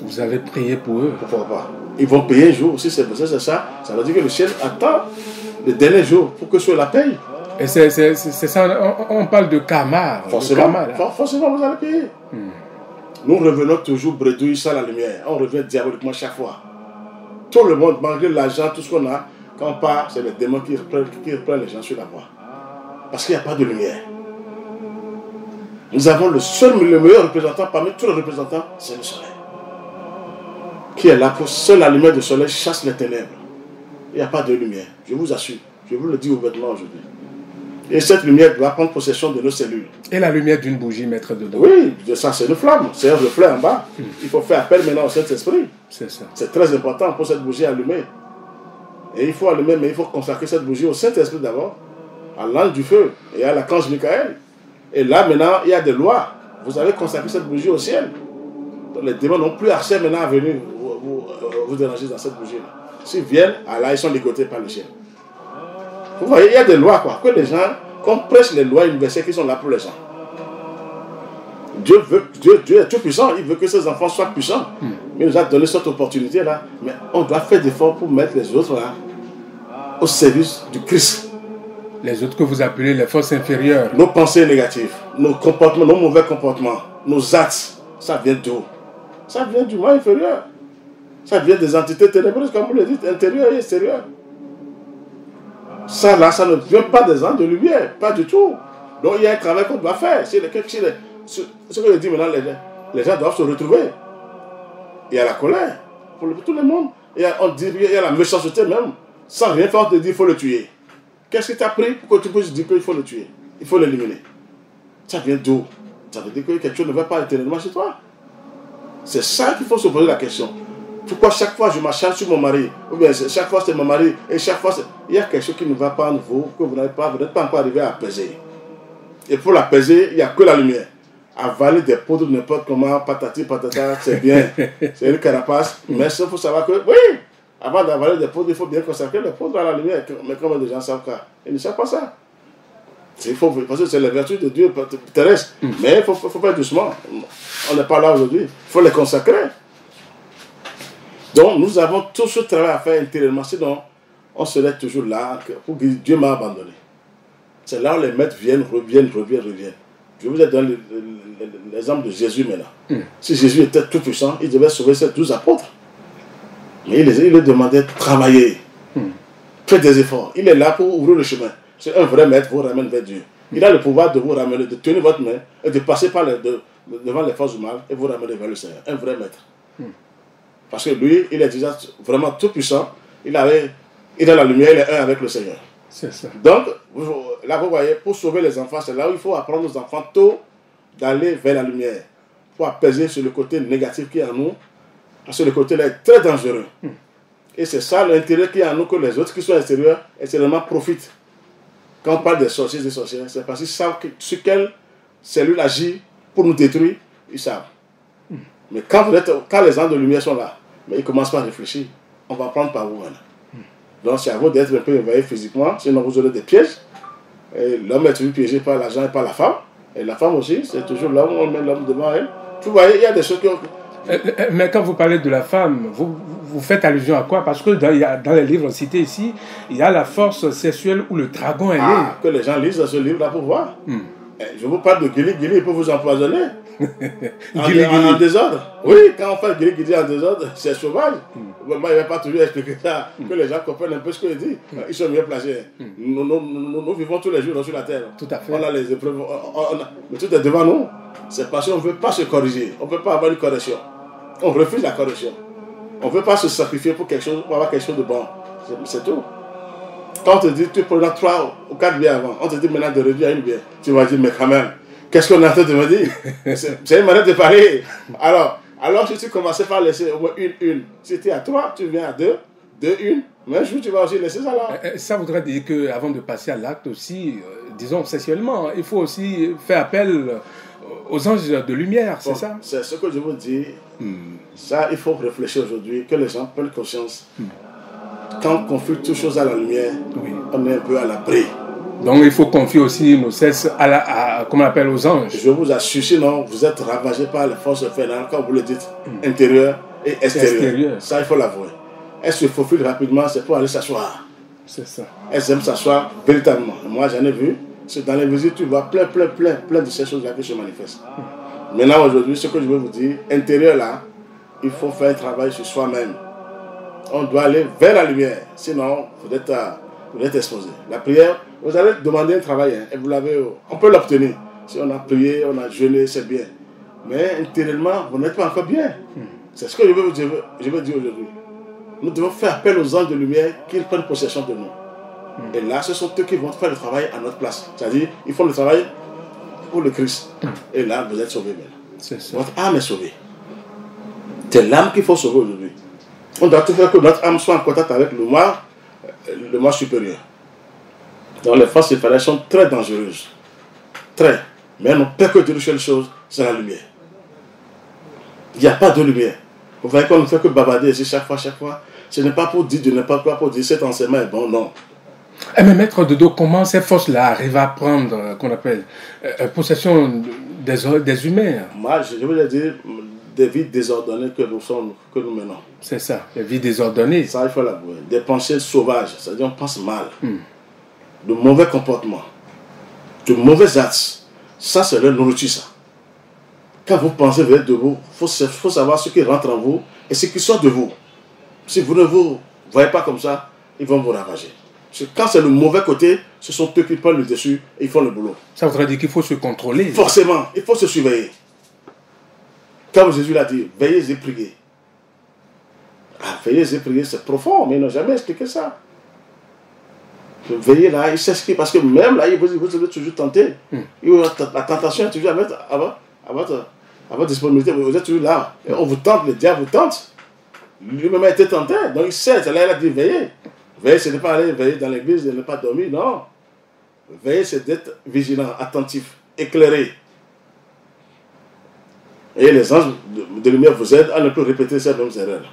B: Vous avez prié pour eux?
C: Pourquoi pas? Ils vont payer un jour. Si c'est ça, ça veut dire que le ciel attend le dernier jour pour que ceux la paye.
B: Et c'est ça, on parle de karma.
C: Forcément, vous allez payer. Nous revenons toujours bredouilles sans la lumière. On revient diaboliquement chaque fois. Tout le monde, malgré l'argent, tout ce qu'on a, quand on part, c'est les démons qui reprennent les gens sur la voie. Parce qu'il n'y a pas de lumière. Nous avons le meilleur représentant parmi tous les représentants, c'est le soleil. Qui est là pour seule la lumière du soleil chasse les ténèbres. Il n'y a pas de lumière, je vous assure. Je vous le dis ouvertement aujourd'hui. Et cette lumière doit prendre possession de nos cellules.
B: Et la lumière d'une bougie, mettre dedans?
C: Oui, ça c'est une flamme, c'est un reflet en bas. Il faut faire appel maintenant au Saint-Esprit.
B: C'est ça.
C: C'est très important pour cette bougie allumée. Et il faut allumer, mais il faut consacrer cette bougie au Saint-Esprit d'abord, à l'ange du feu et à l'archange Michael. Et là maintenant, il y a des lois. Vous allez consacrer cette bougie au ciel. Donc, les démons n'ont plus accès maintenant à venir vous déranger dans cette bougie-là. S'ils viennent, là, ils sont ligotés par le ciel. Vous voyez, il y a des lois, quoi. Que les gens, qu'on prêche les lois universelles qui sont là pour les gens. Dieu est tout puissant, il veut que ses enfants soient puissants. Mais il nous a donné cette opportunité-là. Mais on doit faire des efforts pour mettre les autres là au service du Christ.
B: Les autres que vous appelez les forces inférieures.
C: Nos pensées négatives, nos comportements, nos mauvais comportements, nos actes, ça vient d'où? Ça vient du monde inférieur. Ça vient des entités ténébreuses, comme vous le dites, intérieures et extérieures. Ça là, ça ne vient pas des anges de lumière, pas du tout. Donc il y a un travail qu'on doit faire. Ce que je dis maintenant, les gens doivent se retrouver. Il y a la colère pour tout le monde. Il y a la méchanceté même. Sans rien faire, on te dit qu'il faut le tuer. Qu'est-ce qui t'a pris pour que tu puisses dire qu'il faut le tuer? Il faut l'éliminer. Ça vient d'où? Ça veut dire que quelque chose ne va pas éternellement chez toi. C'est ça qu'il faut se poser la question. Pourquoi chaque fois je m'acharne sur mon mari? Ou bien chaque fois c'est mon mari et chaque fois il y a quelque chose qui ne va pas en vous, que vous n'êtes pas encore arrivé à apaiser. Et pour l'apaiser, il n'y a que la lumière. Avaler des poudres n'importe comment, patati patata, c'est bien. C'est une carapace. Mais il faut savoir que, oui, avant d'avaler des poudres, il faut bien consacrer les poudres à la lumière. Mais comme les gens savent ça, ils ne savent pas ça. Parce que c'est la vertu de Dieu terrestre. Mais il faut faire doucement. On n'est pas là aujourd'hui. Il faut les consacrer. Donc nous avons tout ce travail à faire intérieurement. Sinon, on serait toujours là pour dire Dieu m'a abandonné. C'est là où les maîtres reviennent. Je vous ai donné l'exemple de Jésus maintenant. Si Jésus était tout puissant, il devait sauver ses 12 apôtres. Mais il leur demandait de travailler. Faites des efforts. Il est là pour ouvrir le chemin. C'est un vrai maître, vous ramène vers Dieu. Il a le pouvoir de vous ramener, de tenir votre main et de passer devant les forces du mal et vous ramener vers le Seigneur. Un vrai maître. Parce que lui, il est déjà vraiment tout puissant. Il a la lumière, il est un avec le Seigneur.
B: C'est ça.
C: Donc, là vous voyez, pour sauver les enfants, c'est là où il faut apprendre aux enfants tôt d'aller vers la lumière. Pour apaiser sur le côté négatif qui est en nous. Parce que le côté là est très dangereux. Et c'est ça l'intérêt qui est en nous, que les autres qui sont extérieurs, extérieurement profitent. Quand on parle des sorciers et des sorcières, c'est parce qu'ils savent sur quelle cellule agit pour nous détruire, ils savent. Mais quand les anges de lumière sont là, mais ils commencent pas à réfléchir. On va prendre par vous maintenant. Donc c'est à vous d'être un peu éveillé physiquement, sinon vous aurez des pièges. L'homme est toujours piégé par l'argent et par la femme. Et la femme aussi, c'est toujours là où on met l'homme devant elle. Vous voyez, il y a des choses qui ont...
B: Mais quand vous parlez de la femme, vous faites allusion à quoi? Parce que dans les livres cités ici, il y a la force sexuelle où le dragon est né.
C: Que les gens lisent ce livre-là pour voir. Je vous parle de Gili, il peut vous empoisonner. En désordre. Oui, quand on fait Gili en désordre, c'est sauvage. Moi, il ne va pas toujours expliquer ça, que les gens comprennent un peu ce qu'il dit. Ils sont mieux placés. Nous vivons tous les jours sur la terre.
B: Tout à fait.
C: On a les épreuves, mais tout est devant nous. C'est parce qu'on ne veut pas se corriger. On ne peut pas avoir une correction. On refuse la correction. On ne veut pas se sacrifier pour quelque chose, pour avoir quelque chose de bon. C'est tout. Quand on te dit, tu prends 3 ou 4 bières avant, on te dit maintenant de réduire à une bière. Tu vas dire, mais quand même, qu'est-ce qu'on est en train de me dire? C'est une manière de parler. Alors si tu commençais par laisser au moins une, si tu es à 3, tu viens à 2, 1, mais un jour tu vas aussi laisser ça là.
B: Ça voudrait dire qu'avant de passer à l'acte aussi, disons sexuellement, il faut aussi faire appel aux anges de lumière, c'est ça?
C: C'est ce que je vous dis. Ça, il faut réfléchir aujourd'hui, que les gens prennent conscience. Quand on confie toutes choses à la lumière, on est un peu à l'abri.
B: Donc il faut confier aussi nos cesses comment on appelle, aux anges.
C: Je vous assure, sinon vous êtes ravagé par les forces infernales, comme vous le dites, intérieures et extérieures. Ça, il faut l'avouer. Elles se faufilent rapidement, c'est pour aller s'asseoir.
B: C'est ça.
C: Elles aiment s'asseoir véritablement. Moi, j'en ai vu. C'est dans les visites, tu vois plein de ces choses-là qui se manifestent. Maintenant, aujourd'hui, ce que je veux vous dire, intérieur là, il faut faire un travail sur soi-même. On doit aller vers la lumière, sinon vous êtes exposé. La prière, vous allez demander un travail, et vous l'avez, on peut l'obtenir. Si on a prié, on a jeûné, c'est bien. Mais intérieurement, vous n'êtes pas encore bien. C'est ce que je veux dire aujourd'hui. Nous devons faire appel aux anges de lumière qu'ils prennent possession de nous. Et là, ce sont eux qui vont faire le travail à notre place. C'est-à-dire, ils font le travail pour le Christ. Et là, vous êtes sauvés maintenant. Votre âme est sauvée. C'est l'âme qu'il faut sauver aujourd'hui. On doit tout faire que notre âme soit en contact avec le moi supérieur. Donc les forces infernales sont très dangereuses. Très. Mais on ne peut que dire une seule chose, c'est la lumière. Il n'y a pas de lumière. Vous voyez qu'on ne fait que bavarder ici chaque fois. Ce n'est pas pour dire de n'importe quoi, pour dire cet enseignement est bon, non.
B: Mais maître Dodo, comment ces forces-là arrivent à prendre, qu'on appelle, possession des humains?
C: Moi, je veux dire, des vies désordonnées que nous menons.
B: C'est ça, des vies désordonnées.
C: Ça, il faut l'avouer. Des pensées sauvages, c'est-à-dire on pense mal. De mauvais comportements, de mauvais actes. Ça, c'est leur nourriture, ça. Quand vous pensez vous êtes de vous, il faut savoir ce qui rentre en vous et ce qui sort de vous. Si vous ne vous voyez pas comme ça, ils vont vous ravager. Quand c'est le mauvais côté, ce sont eux qui prennent le dessus et ils font le boulot.
B: Ça voudrait dire qu'il faut se contrôler.
C: Forcément, il faut se surveiller. Comme Jésus l'a dit, veillez et priez. Veillez et priez, c'est profond, mais ils n'ont jamais expliqué ça. Veillez là, il s'explique, parce que même là, vous êtes toujours tenté. La tentation est toujours à mettre à votre disponibilité. Vous êtes toujours là. Et on vous tente, le diable vous tente. Lui-même a été tenté, donc il sait. Là, il a dit veillez. Veillez, ce n'est pas aller veiller dans l'église et ne pas dormir, non. Veiller, c'est d'être vigilant, attentif, éclairé. Et les anges de lumière vous aident à ne plus répéter ces mêmes erreurs.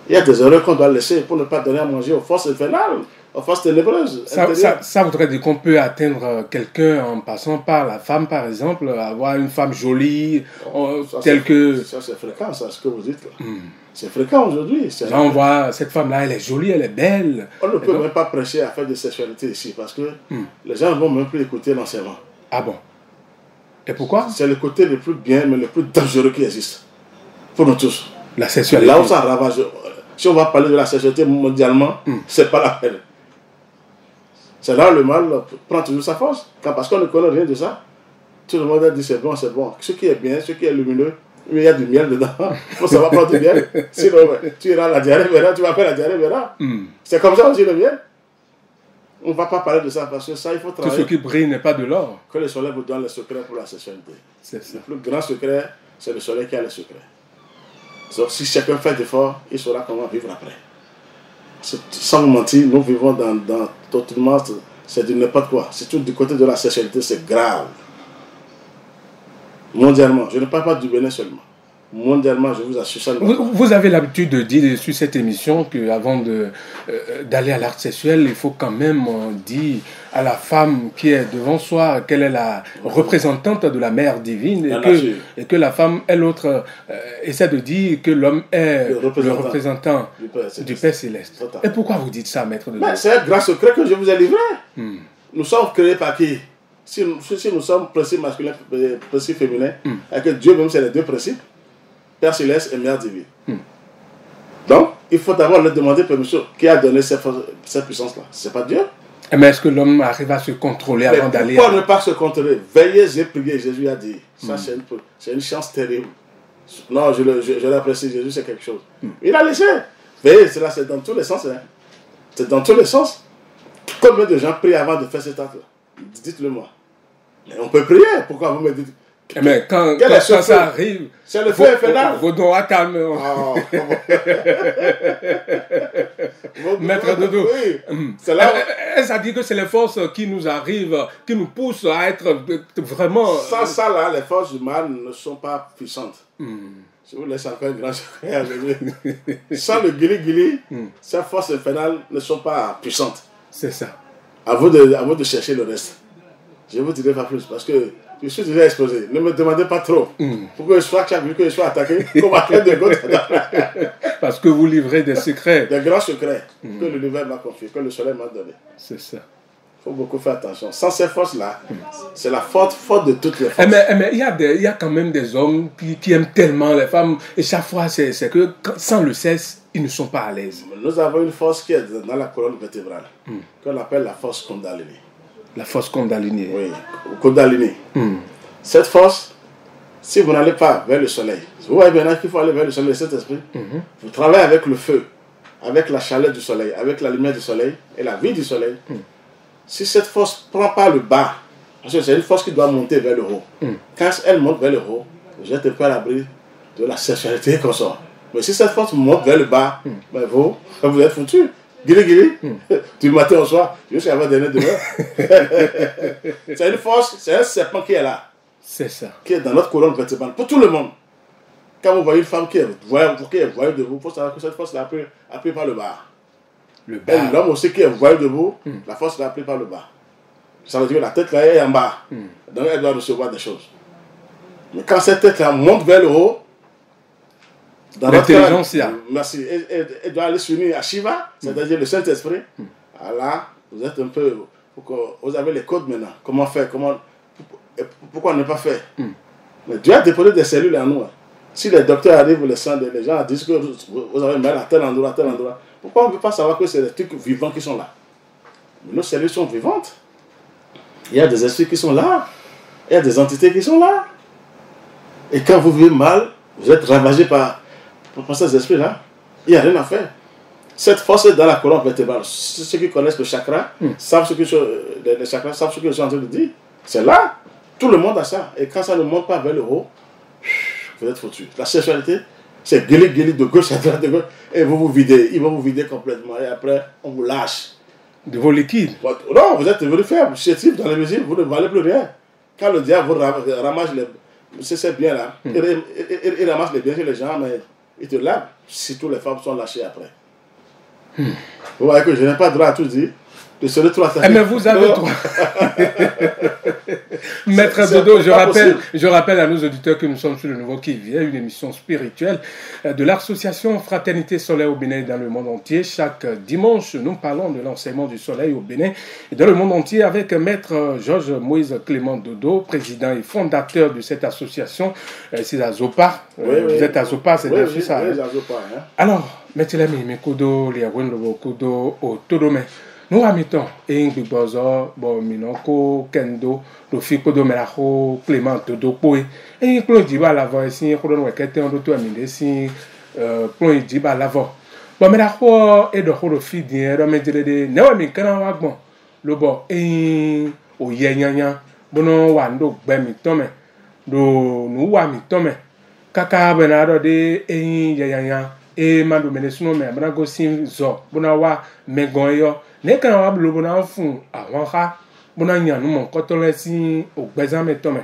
C: Il y a des erreurs qu'on doit laisser pour ne pas donner à manger aux forces infernales, aux forces ténébreuses.
B: Ça voudrait dire qu'on peut atteindre quelqu'un en passant par la femme, par exemple, avoir une femme jolie, telle que...
C: Ça, c'est fréquent, ça, ce que vous dites là. C'est fréquent aujourd'hui.
B: Là, on voit, cette femme-là, elle est jolie, elle est belle.
C: On ne peut même pas prêcher à faire de sexualité ici, parce que les gens ne vont même plus écouter l'enseignement.
B: Ah bon? Et pourquoi?
C: C'est le côté le plus bien, mais le plus dangereux qui existe. Pour nous tous.
B: La sexualité.
C: Là où ça ravage... Si on va parler de la sexualité mondialement, c'est pas la peine. C'est là où le mal prend toujours sa force. Parce qu'on ne connaît rien de ça. Tout le monde a dit c'est bon, c'est bon. Ce qui est bien, ce qui est lumineux, il y a du miel dedans. Il faut savoir prendre du miel. Sinon, tu iras à la diarrhée, verra, tu vas faire la diarrhée, verra. C'est comme ça aussi le miel. On ne va pas parler de ça parce que ça, il faut travailler.
B: Tout ce qui brille n'est pas de l'or.
C: Que le soleil vous donne les secrets pour la sexualité.
B: C'est ça.
C: Le plus grand secret, c'est le soleil qui a les secrets. Donc si chacun fait d'efforts, il saura comment vivre après. Sans vous mentir, nous vivons dans totalement, c'est du n'importe quoi. Surtout du côté de la sexualité, c'est grave. Mondialement, je ne parle pas du Bénin seulement. Mondialement, je vous assure ça.
B: Vous avez l'habitude de dire sur cette émission qu'avant d'aller à l'acte sexuel, il faut quand même dire à la femme qui est devant soi qu'elle est la représentante de la mère divine et que la femme est l'autre. Essaie de dire que l'homme est le représentant du Père Céleste. Et pourquoi vous dites ça, maître de Dieu?
C: C'est un grand secret que je vous ai livré. Nous sommes créés par qui? Si nous sommes principes masculins, principes féminins, et que Dieu même c'est les deux principes, Père Céleste et Mère divine. Donc, il faut d'abord leur demander permission. Qui a donné cette puissance-là? C'est pas Dieu.
B: Mais est-ce que l'homme arrive à se contrôler avant d'aller...
C: Pourquoi ne pas se contrôler? Veillez et priez, Jésus a dit. Ça, c'est une chance terrible. Non, je l'apprécie, Jésus, c'est quelque chose. Il a laissé. Veillez, c'est dans tous les sens. Hein. C'est dans tous les sens. Combien de gens prient avant de faire cet acte-là? Dites-le moi. Mais on peut prier. Pourquoi vous me dites?
B: Mais quand ça arrive,
C: c'est le feu infernal.
B: Vos doigts calment. Maître Dodo,
C: c'est là
B: ça dit que c'est les forces qui nous arrivent, qui nous poussent à être vraiment...
C: Ça là, les forces du mal ne sont pas puissantes. Je vous laisse encore un grand secret à venir. Sans le guili-guili, ces forces infernales ne sont pas puissantes.
B: C'est ça.
C: À vous de chercher le reste. Je ne vous dirai pas plus parce que je suis déjà exposé. Ne me demandez pas trop. Pour que je sois attaqué, comme à de gauche.
B: Parce que vous livrez des secrets.
C: Des grands secrets que l'univers m'a confié, que le soleil m'a donné.
B: C'est ça.
C: Il faut beaucoup faire attention. Sans ces forces-là, c'est la faute de toutes les forces.
B: Mais il y a quand même des hommes qui aiment tellement les femmes. Et chaque fois, c'est que sans le sexe, ils ne sont pas à l'aise.
C: Nous avons une force qui est dans la colonne vertébrale, qu'on appelle la force Kundalini.
B: La force Kundalini.
C: Oui, Kundalini. Cette force, si vous n'allez pas vers le soleil, vous voyez maintenant qu'il faut aller vers le soleil, cet esprit. Vous travaillez avec le feu, avec la chaleur du soleil, avec la lumière du soleil et la vie du soleil. Si cette force ne prend pas le bas, parce que c'est une force qui doit monter vers le haut. Quand elle monte vers le haut, vous êtes un peu à l'abri de la sexualité qu'on sort. Mais si cette force monte vers le bas, ben vous êtes foutus. Guili, du matin au soir, jusqu'à la dernière demeure. C'est une force, c'est un serpent qui est là.
B: C'est ça.
C: Qui est dans notre colonne vertébrale, pour tout le monde. Quand vous voyez une femme qui est voyeuse debout, il faut savoir que cette force est appelée par le bas. L'homme aussi qui est voyeuse debout, la force est appelée par le bas. Ça veut dire que la tête là est en bas. Donc elle doit recevoir des choses. Mais quand cette tête là monte vers le haut, dans
B: l'intelligence,
C: merci, elle doit aller s'unir à Shiva, c'est-à-dire le Saint-Esprit. Là, vous êtes un peu, vous avez les codes maintenant. Comment faire, pourquoi ne pas faire? Mais Dieu a déposé des cellules en nous. Si les docteurs arrivent, les gens disent que vous avez mal à tel endroit, pourquoi on ne peut pas savoir que c'est des trucs vivants qui sont là? Mais nos cellules sont vivantes. Il y a des esprits qui sont là. Il y a des entités qui sont là. Et quand vous vivez mal, vous êtes ravagé par ces esprits-là. Il n'y a rien à faire. Cette force est dans la colonne vertébrale. Ceux qui connaissent le chakra, savent ce que les chakras savent ce que je suis en train de dire. C'est là. Tout le monde a ça. Et quand ça ne monte pas vers le haut, vous êtes foutu. La sexualité, c'est guéli de gauche à droite, de gauche. Et vous vous videz. Ils vont vous vider complètement. Et après, on vous lâche.
B: De vos liquides.
C: Non, vous êtes devenu faible, chétif dans les mesures, vous ne valez plus rien. Quand le diable vous ramasse ces biens-là, il ramasse les biens chez les gens, mais il te lave. Si toutes les femmes sont lâchées après. Vous voyez que je n'ai pas droit à tout dire.
B: Mais vous avez droit. Maître Dodo, je rappelle à nos auditeurs que nous sommes sur le Nouveau qui vient, une émission spirituelle de l'association Fraternité Soleil au Bénin dans le monde entier. Chaque dimanche, nous parlons de l'enseignement du soleil au Bénin et dans le monde entier avec Maître Georges Moïse Clément Dodo, président et fondateur de cette association. C'est à Zopa. Vous êtes à Zopa, c'est
C: oui,
B: ça.
C: Oui, à Zopa.
B: Alors, Maître Lamy, Mekodo, Liawen Lobokodo, au Todome. Nous avons un bibozo, minoko, kendo, le fico de meraho, Clément de Poé, et un diba la voix ici, un colon qui était en retour à Mindesi, plon diba la voix. Bon, meraho et de holo fidien, remedile, never can wagon, le bo, et au yenya, bono wando, bemi tome, do nous wami tome, kaka benado de yenya, et mando menesuno me, brago sim zo, bonawa, megoyo. Ne kan wa blo bona fun àwọn ha bona yan nu mo ko to le si ogbezan me to me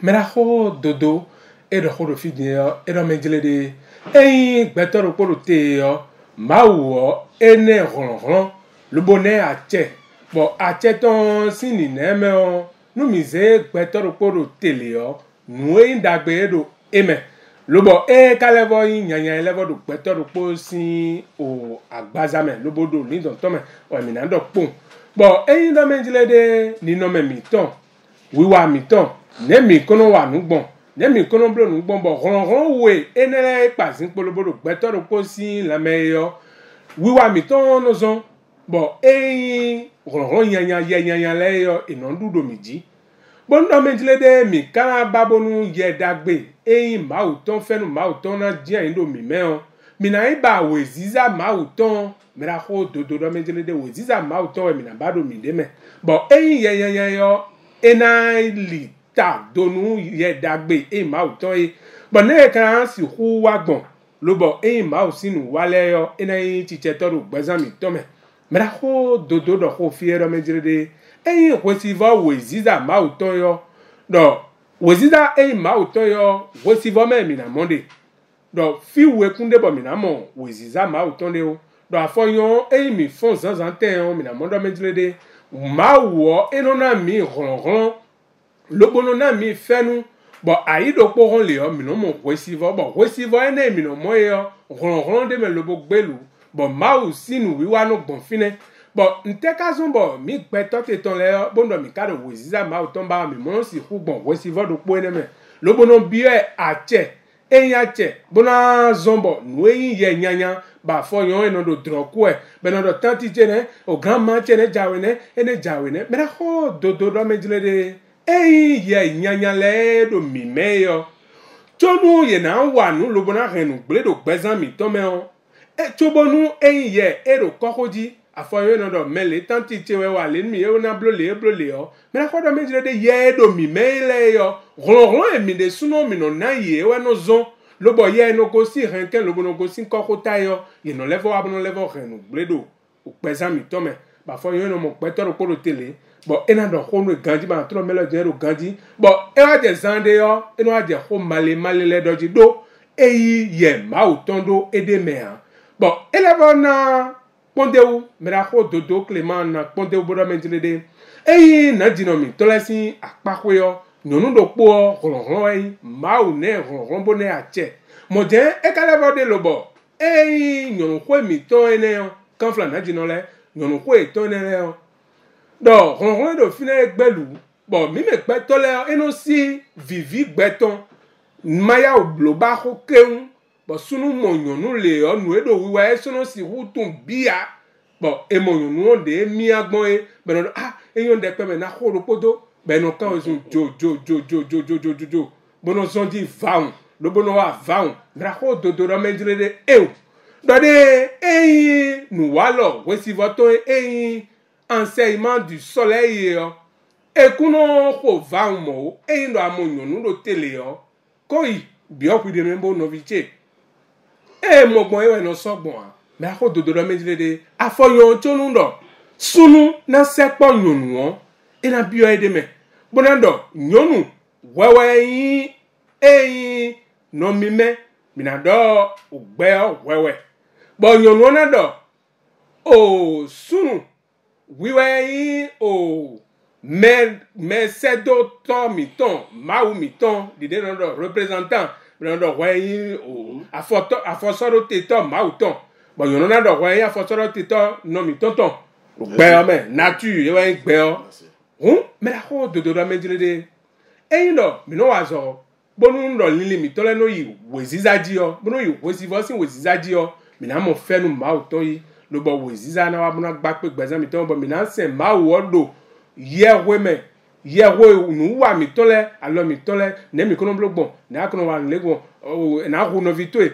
B: me ra ho dodo e do ho do fi de e do me jele de eyin gbeto ro po te yo ma wo ene ron le bonnet a che bo a che ton sini ne me o nu mi ze gbeto ro po tele yo nu e dagbe do eme lobo e kalevo yanya elevo do gbeto ro po si o agbazame lobo do ni don to me o mi na do pon bo eyin do me jile de ni no me mi ton wiwa mi ton ne mi kono wa nu gbon ne mi kono blo nu gbon bo ron we enele pasin polobo do gbeto ro po si la meyo wiwa mi ton no zon bo eyin ron yanya le yo inondu do mi ji bon do me jile de mi kana babonu ye dagbe eyin ma uton fenu ma uton na dia indo mi meon mi na iba weziza ma uton mi ra ho dodo do me jile de weziza ma uton mi na bado mi de me bon eyin ye yo ena li ta donu ye dagbe e ma uton e bon ne kan si hu wagbon lo bo eyin ma usinu wale yo ena yin ti che toru gbezan mi to me mi ra ho dodo do ho fi do me jile de eyin kwesiva weziza ma uton yo do weziza eyin ma uton yo wesiva me mi na monde do fi we kunde bo mi na mo weziza ma uton de o do afoyon eyin mi fon zanzan ten o mi na mondo me jile de ma wo eno na mi ron lobono na mi fenu bo ayido po ron le o mi no mo wesiva ene mi no mo yo ron de me lobo gbelu bo ma usinu wiwa no gbon fine bon nteka zombo mi gbeto te ton le bondo mi kado weziza ma uton ba mi mo si hu bon wesiva do po ene me lobono bie ache eya che bona zombo nu eyin ye nyanya ba fo yon eno do droku e beno do tanti chene o grandma chene jawene ene jawene me ho do me jile de eyin ye nyanya le do mi meyo chonu ye na wanu lobona renu gble do gbezan mi to me o e chobonu eyin ye ero kokoji afoyo no do mele tanti chewe wa le mi e na blole o me na do me jile de ye do mi mele yo ron e mi de suno mi no na ye we no zon lobo ye no ko si renken lobo no ko si kokota yo ye no levo abono levo renu bledo o pesa mi to me ba foyo no mo peto ro ko tele bo ena do ho no ganji ba tro mele je ro ganji bo e wa je zande yo eno wa je ho male le do ji do eyi ye mau tondo edemea bon eleva na pondeu meraho dodo Clément na pondeu boda menjilede eyi na dinomi tolesi akpakoyo nyonu do po ronron eyi mau ne ronron bone ache modien ekaleva de lobo eyi nyonu kwe mi ton ene kanfla na dinole nyonu kwe ton ene do ronron do fine gbelu bon mi me pe tole eno si vivi gbeton maya obloba ko keun bon sunu monyonu le onu edo wiwa e sunu si hutun bia bon e monyonu de mi agbon e beno eyon de pe me na ko ropodo beno kan osun jo bono zondi vaun lo bono wa vaun mra ko dodoro menjire de eu dode eyin nu walo we si voto eyin enseignement du soleil ekuno ko vaun mo eyin do amonyonu do tele yo koi bi okwide membo noviche mogbon ewe no sogbon me ako dodoro menjile afoyon tonu ndo sunu na sepo nyonu won ina bio edeme bonando nyonu wewe yin eyin no mime minado ugbe wewe bo nyonu na do o sunu wiwe yin o mais c'est d'autres mitons maou miton dide non représentant non ouais a forçoro teto mauton bon yon na do ouais a forçoro teto non miton ton gbe me nature ouais gbe mais la ko do me dire e ndo mi no wazo bonu ndo lili mitole no yi wezizaji o bonu yi wesivosin wezizaji o mi na mo fenu mauton yi lo bo weziza na wa bonu gba pe gbezan miton bo mi na se mawo do yewe nu wa mi tole alo mi tole ne mi kono blogbon na kono wa legbon na hu no vitoe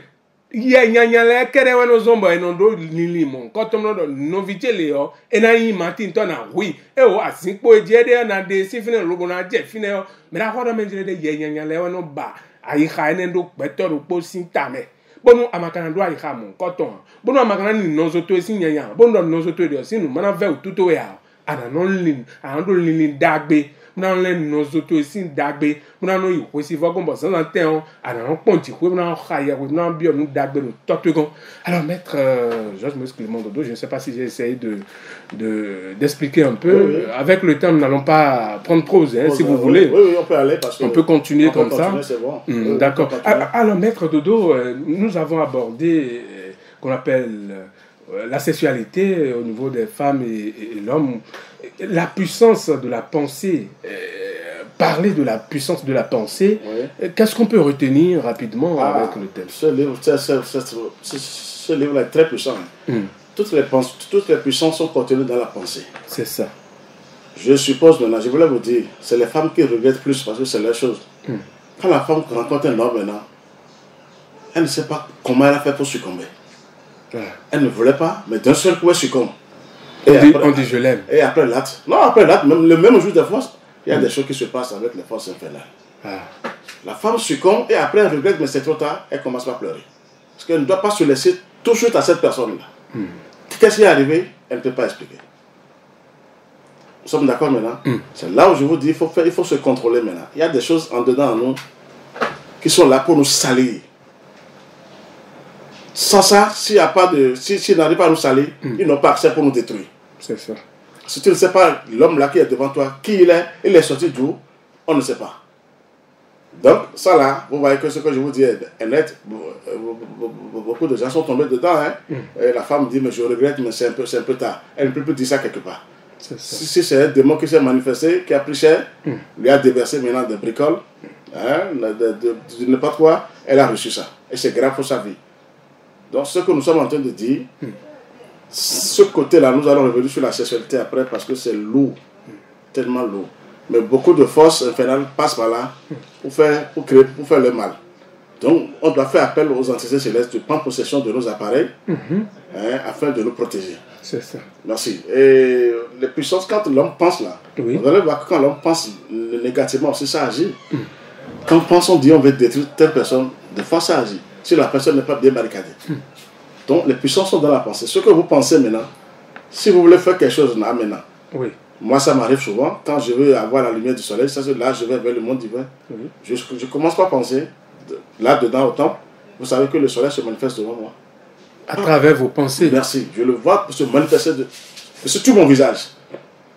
B: ye nyanya le kere wa no zombo eno do lili mo ko to no do no vitele o ena yin martin to na hui e o asinpo eje de na de sifine lobo na je fine o me na ho do menjire de ye nyanya le wa no ba ayi kha ene do peto ro po sin tame bonu amakana do ayi kha mo ko to bonu amakana ni no zo to sin nyanya bonu no zo to de sinu mana ve ututo ya ana no lin ana do lin dagbe muna len no zo to sin dagbe muna no yi ko si vogon bo san ten on ana no ponti ko muna khaya ko muna bio no dagbe no totugon alors maître Georges Clément Dodo, je ne sais pas si j'ai essayé d'expliquer un peu. Oui. Avec le temps nous n'allons pas prendre pause si vous voulez.
C: Oui, on peut aller parce que
B: on peut continuer comme ça.
C: C'est bon.
B: D'accord. Alors maître Dodo, nous avons abordé qu'on appelle la sexualité au niveau des femmes et l'homme, la puissance de la pensée, parler de la puissance de la pensée, oui. Qu'est-ce qu'on peut retenir rapidement avec le thème?
C: Ce livre est très puissant. Toutes les puissances sont contenues dans la pensée.
B: C'est ça.
C: Je suppose maintenant, je voulais vous dire, c'est les femmes qui regrettent plus parce que c'est leur chose. Quand la femme rencontre un homme maintenant, elle ne sait pas comment elle a fait pour succomber. Elle ne voulait pas, mais d'un seul coup elle succombe.
B: On dit je l'aime.
C: Et après l'acte, non, après l'acte, le même jour de force, il y a des choses qui se passent avec les forces infernales. La femme succombe et après elle regrette, mais c'est trop tard, elle commence à pleurer. Parce qu'elle ne doit pas se laisser tout de suite à cette personne-là. Qu'est-ce qui est arrivé? Elle ne peut pas expliquer. Nous sommes d'accord maintenant? C'est là où je vous dis, il faut se contrôler maintenant. Il y a des choses en dedans en nous qui sont là pour nous salir. Sans ça, s'ils n'arrivent pas à nous salir, ils n'ont pas accès pour nous détruire.
B: C'est ça.
C: Si tu ne sais pas l'homme là qui est devant toi, qui il est sorti d'où, on ne sait pas. Donc, ça là, vous voyez que ce que je vous dis est net. Beaucoup de gens sont tombés dedans. Et la femme dit, mais je regrette, mais c'est un peu tard. Elle ne peut plus dire ça quelque part. Si c'est un démon qui s'est manifesté, qui a pris cher, lui a déversé maintenant des bricoles, de n'importe quoi, elle a reçu ça. Et c'est grave pour sa vie. Donc, ce que nous sommes en train de dire, ce côté-là, nous allons revenir sur la sexualité après parce que c'est lourd, tellement lourd. Mais beaucoup de forces infernales passent par là pour faire le mal. Donc, on doit faire appel aux entités célestes de prendre possession de nos appareils afin de nous protéger.
B: C'est ça.
C: Merci. Et les puissances, quand l'homme pense là, vous allez voir que quand l'homme pense négativement aussi, ça agit. Quand on pense, on dit on veut détruire telle personne, de fois ça agit. Si la personne n'est pas bien barricadée. Donc les puissances sont dans la pensée. Ce que vous pensez maintenant, si vous voulez faire quelque chose là maintenant, moi ça m'arrive souvent, quand je veux avoir la lumière du soleil, ça, là je vais vers le monde divin, je commence par penser, là dedans au temple, vous savez que le soleil se manifeste devant moi.
B: À travers vos pensées.
C: Merci. Je le vois se manifester sur tout mon visage.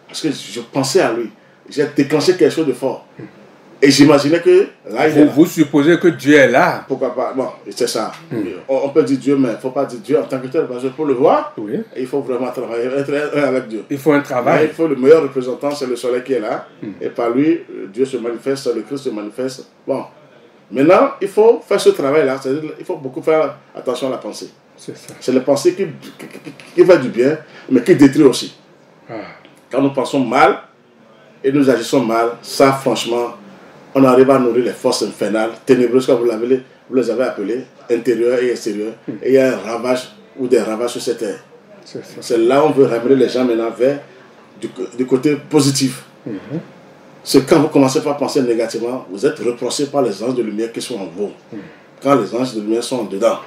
C: Parce que je pensais à lui. J'ai déclenché quelque chose de fort. Et j'imaginais que là, il est là.
B: Vous supposez que Dieu est là.
C: Pourquoi pas? Bon, c'est ça. On peut dire Dieu, mais il ne faut pas dire Dieu en tant que tel. Parce que pour le voir,
B: Oui.
C: il faut vraiment travailler, être un avec Dieu.
B: Il faut un
C: Mais
B: travail.
C: il faut le meilleur représentant, c'est le soleil qui est là. Et par lui, Dieu se manifeste, le Christ se manifeste. Bon. Maintenant, il faut faire ce travail-là. C'est-à-dire, il faut beaucoup faire attention à la pensée.
B: C'est ça.
C: C'est la pensée qui fait du bien, mais qui détruit aussi.
B: Ah.
C: Quand nous pensons mal et nous agissons mal, ça, franchement, on arrive à nourrir les forces infernales, ténébreuses, comme vous les avez appelées, intérieures et extérieures. Et il y a un ravage ou des ravages sur cette terre.
B: C'est ça.
C: C'est là où on veut ramener les gens maintenant vers du côté positif. C'est quand vous commencez par penser négativement, vous êtes reproché par les anges de lumière qui sont en vous. Quand les anges de lumière sont dedans.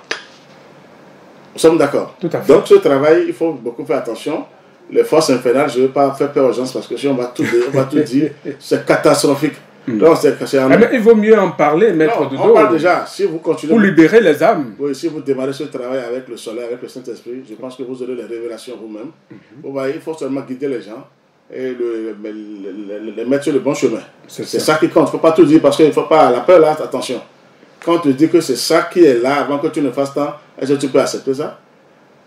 C: Nous sommes d'accord.
B: Tout à fait.
C: Donc ce travail, il faut beaucoup faire attention. Les forces infernales, je ne veux pas faire peur aux gens parce que si on va tout dire, c'est catastrophique. Donc
B: Mais il vaut mieux en parler, maître
C: non,
B: Dodo.
C: on parle déjà, si vous continuez...
B: Pour libérer les âmes.
C: Oui, si vous démarrez ce travail avec le soleil, avec le Saint-Esprit, je pense que vous aurez les révélations vous-même. Vous voyez, il faut seulement guider les gens et les mettre sur le bon chemin. C'est ça qui compte. Il ne faut pas tout dire parce qu'il ne faut pas... La peur, là, attention. Quand on te dit que c'est ça qui est là avant que tu ne fasses tant, est-ce que tu peux accepter ça?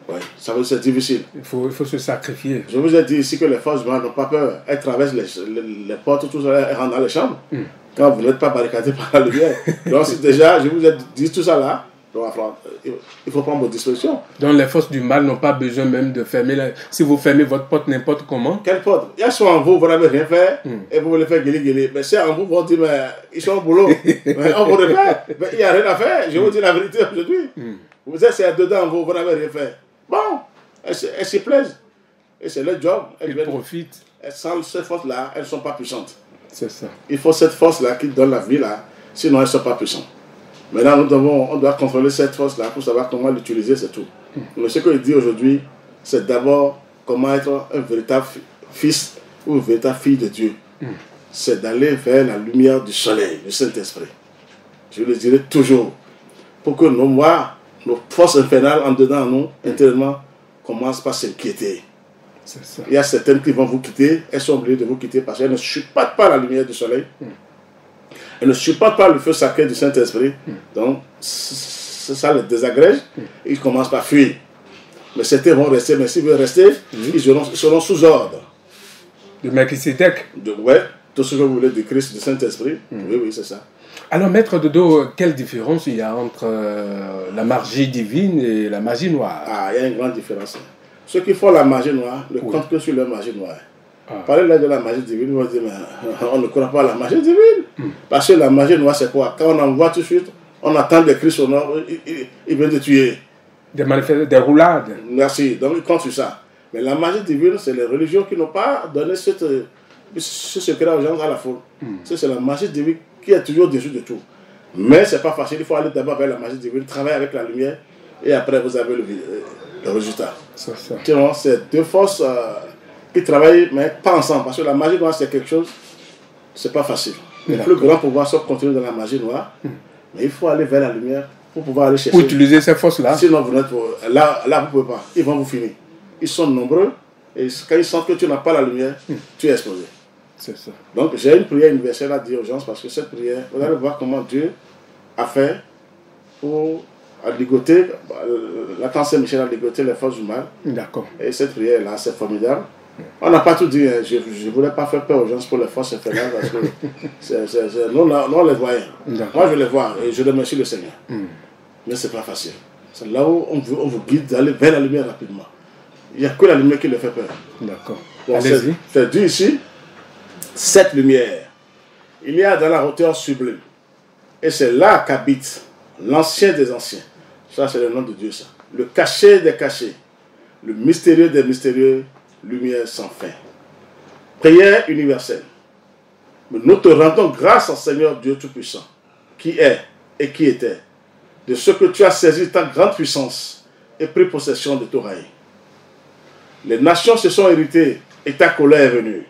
C: Oui, ça veut dire que c'est difficile.
B: Il faut se sacrifier.
C: Je vous ai dit ici que les forces du mal n'ont pas peur. Elles traversent les portes, tout ça, elles rentrent dans les chambres. Quand vous n'êtes pas barricadé par la lumière. Donc déjà, je vous ai dit tout ça là. Donc, il faut prendre vos dispositions.
B: Donc les forces du mal n'ont pas besoin même de fermer. Si vous fermez votre porte n'importe comment.
C: Quelle porte? Ils sont en vous, vous n'avez rien fait. Et vous voulez faire guéli. Mais c'est en vous, vous dites, mais ils sont au boulot. Mais on vous le fait. Mais il n'y a rien à faire. Je vous dis la vérité aujourd'hui. Vous êtes dedans en vous, vous n'avez rien fait. Bon, elles s'y plaisent. Et c'est leur job.
B: Ils profitent.
C: Sans ces forces-là, elles ne sont pas puissantes.
B: C'est ça.
C: Il faut cette force-là qui donne la vie là, sinon elles ne sont pas puissantes. Maintenant, on doit contrôler cette force-là pour savoir comment l'utiliser, c'est tout. Mais ce qu'il dit aujourd'hui, c'est d'abord comment être un véritable fils ou une véritable fille de Dieu. C'est d'aller vers la lumière du soleil, du Saint-Esprit. Je le dirai toujours. Pour que nos forces infernales en dedans, nous, intérieurement, commencent par s'inquiéter. Il y a certaines qui vont vous quitter, elles sont obligées de vous quitter parce qu'elles ne supportent pas la lumière du soleil. Elles ne supportent pas le feu sacré du Saint-Esprit. Donc, ça les désagrège. Ils commencent par fuir. Mais certains vont rester, mais s'ils veulent rester, ils seront sous ordre.
B: De Melchisédek.
C: Ouais, tout ce que vous voulez du Christ, du Saint-Esprit. Oui, c'est ça.
B: Alors, maître Dodo, quelle différence il y a entre la magie divine et la magie noire?
C: Ah, il y a une grande différence. Ceux qui font la magie noire ne comptent que sur la magie noire. Parlez là de la magie divine, vous dire, mais on ne croit pas à la magie divine. Parce que la magie noire, c'est quoi? Quand on envoie tout de suite, on attend des cris sonores, il vient de tuer.
B: Des roulades.
C: Merci, donc ils comptent sur ça. Mais la magie divine, c'est les religions qui n'ont pas donné ce secret aux gens à la foule. C'est la magie divine qui est toujours au-dessus de tout. Mais ce n'est pas facile, il faut aller d'abord vers la magie divine, travailler avec la lumière, et après vous avez le résultat. Sinon, c'est deux forces qui travaillent, mais pas ensemble. Parce que la magie noire, c'est quelque chose, c'est pas facile. Le plus grand pouvoir, c'est continuer dans la magie noire. Mais il faut aller vers la lumière pour pouvoir aller chercher.
B: Pour utiliser ces forces-là.
C: Sinon, vous n'êtes là, vous ne pouvez pas. Ils vont vous finir. Ils sont nombreux. Et quand ils sentent que tu n'as pas la lumière, tu es explosé.
B: C'est ça.
C: Donc, j'ai une prière universelle à dire aux gens parce que cette prière, vous allez voir comment Dieu a fait pour ligoter, la Saint-Michel a ligoté les forces du mal.
B: D'accord.
C: Et cette prière-là, c'est formidable. On n'a pas tout dit, hein. Je ne voulais pas faire peur aux gens pour les forces infernales parce que nous, on les voyait. Moi, je les vois et je remercie le Seigneur. Mais ce n'est pas facile. C'est là où on vous guide d'aller vers la lumière rapidement. Il n'y a que la lumière qui le fait peur.
B: D'accord.
C: Allez-y. C'est dit ici, cette lumière, il y a dans la hauteur sublime. Et c'est là qu'habite l'ancien des anciens. Ça, c'est le nom de Dieu, ça. Le caché des cachés. Le mystérieux des mystérieux. Lumière sans fin. Prière universelle. Nous te rendons grâce au Seigneur Dieu Tout-Puissant, qui est et qui était, de ce que tu as saisi ta grande puissance et pris possession de ton règne. Les nations se sont héritées et ta colère est venue.